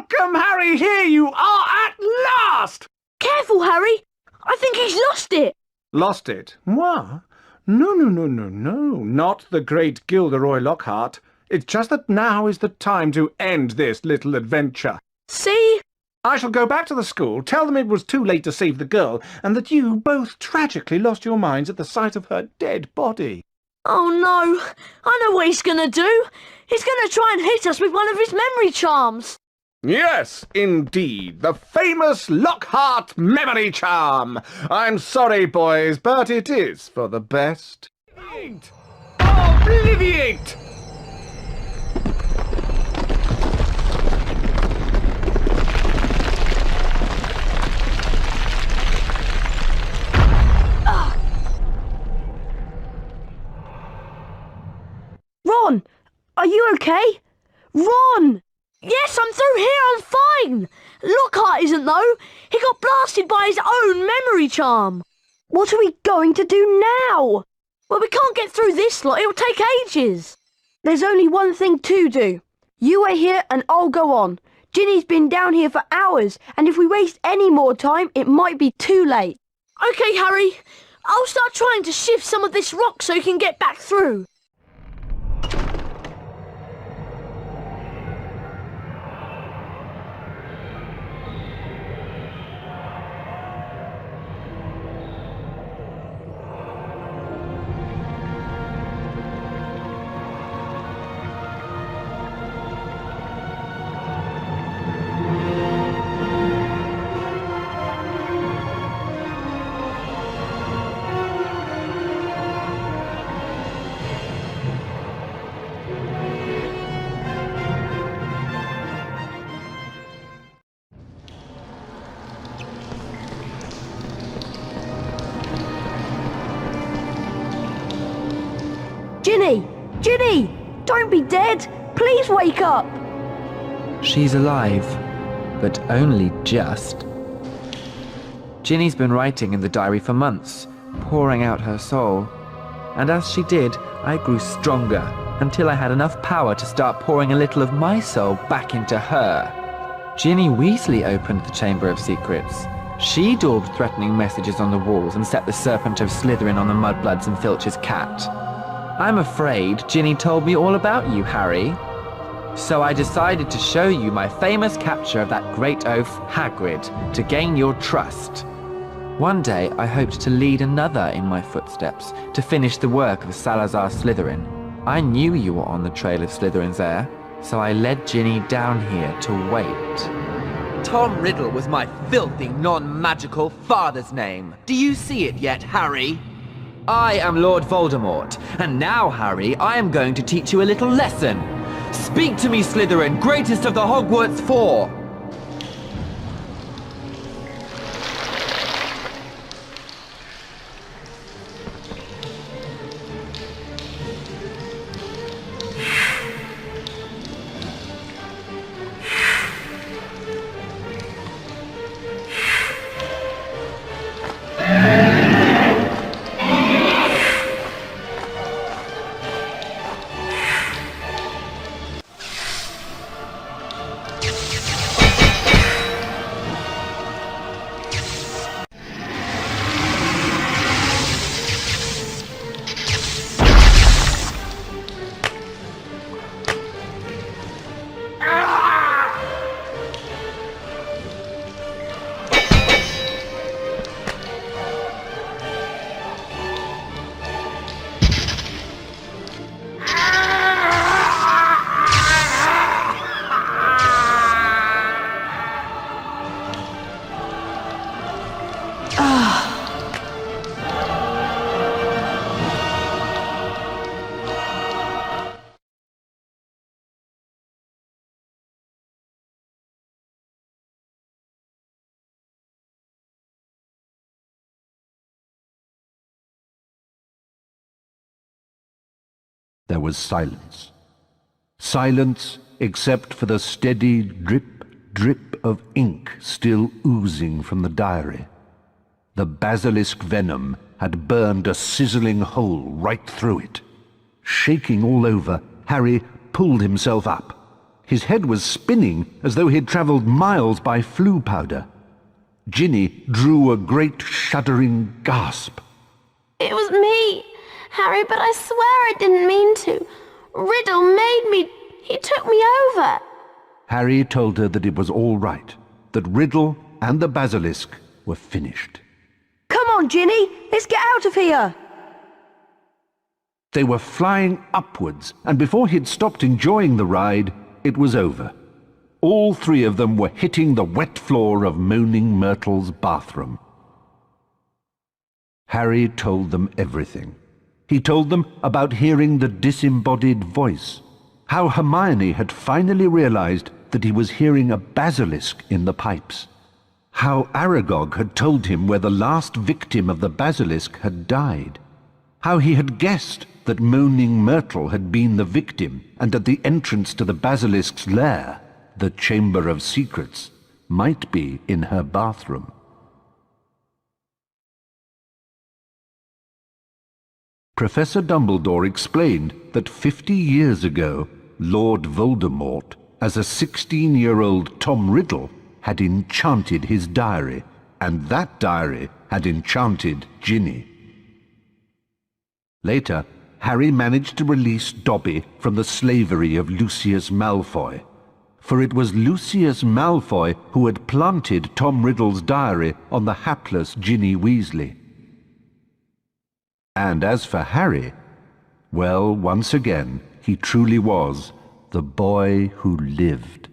Speaker 12: Welcome, Harry! Here you are at last!
Speaker 4: Careful, Harry! I think he's lost it!
Speaker 12: Lost it? Moi? No. Not the great Gilderoy Lockhart. It's just that now is the time to end this little adventure.
Speaker 4: See?
Speaker 12: I shall go back to the school, tell them it was too late to save the girl, and that you both tragically lost your minds at the sight of her dead body.
Speaker 4: Oh no, I know what he's gonna do. He's gonna try and hit us with one of his memory charms.
Speaker 12: Yes, indeed, the famous Lockhart memory charm. I'm sorry, boys, but it is for the best. Obliviate!
Speaker 13: Ron, are you okay? Ron!
Speaker 4: Yes, I'm through here, I'm fine. Lockhart isn't though. He got blasted by his own memory charm.
Speaker 13: What are we going to do now?
Speaker 4: Well, we can't get through this lot, it'll take ages.
Speaker 13: There's only one thing to do. You wait here and I'll go on. Ginny's been down here for hours, and if we waste any more time, it might be too late.
Speaker 4: Okay, Harry. I'll start trying to shift some of this rock so you can get back through.
Speaker 13: Ginny! Ginny! Don't be dead! Please wake up!
Speaker 3: She's alive, but only just. Ginny's been writing in the diary for months, pouring out her soul. And as she did, I grew stronger, until I had enough power to start pouring a little of my soul back into her. Ginny Weasley opened the Chamber of Secrets. She daubed threatening messages on the walls and set the Serpent of Slytherin on the Mudbloods and Filch's cat. I'm afraid Ginny told me all about you, Harry. So I decided to show you my famous capture of that great oaf, Hagrid, to gain your trust. One day I hoped to lead another in my footsteps, to finish the work of Salazar Slytherin. I knew you were on the trail of Slytherin's heir, so I led Ginny down here to wait. Tom Riddle was my filthy, non-magical father's name. Do you see it yet, Harry? I am Lord Voldemort, and now, Harry, I am going to teach you a little lesson. Speak to me, Slytherin, greatest of the Hogwarts Four!
Speaker 1: There was silence. Silence except for the steady drip, drip of ink still oozing from the diary. The basilisk venom had burned a sizzling hole right through it. Shaking all over, Harry pulled himself up. His head was spinning as though he'd travelled miles by flue powder. Ginny drew a great shuddering gasp.
Speaker 9: It was me, Harry, but I swear I didn't mean to. Riddle made me. He took me over.
Speaker 1: Harry told her that it was all right, that Riddle and the basilisk were finished.
Speaker 13: Come on, Ginny, let's get out of here.
Speaker 1: They were flying upwards, and before he'd stopped enjoying the ride, it was over. All three of them were hitting the wet floor of Moaning Myrtle's bathroom. Harry told them everything. He told them about hearing the disembodied voice, how Hermione had finally realized that he was hearing a basilisk in the pipes, how Aragog had told him where the last victim of the basilisk had died, how he had guessed that Moaning Myrtle had been the victim, and at the entrance to the basilisk's lair, the Chamber of Secrets, might be in her bathroom. Professor Dumbledore explained that 50 years ago, Lord Voldemort, as a 16-year-old Tom Riddle, had enchanted his diary, and that diary had enchanted Ginny. Later, Harry managed to release Dobby from the slavery of Lucius Malfoy, for it was Lucius Malfoy who had planted Tom Riddle's diary on the hapless Ginny Weasley. And as for Harry, well, once again, he truly was the boy who lived.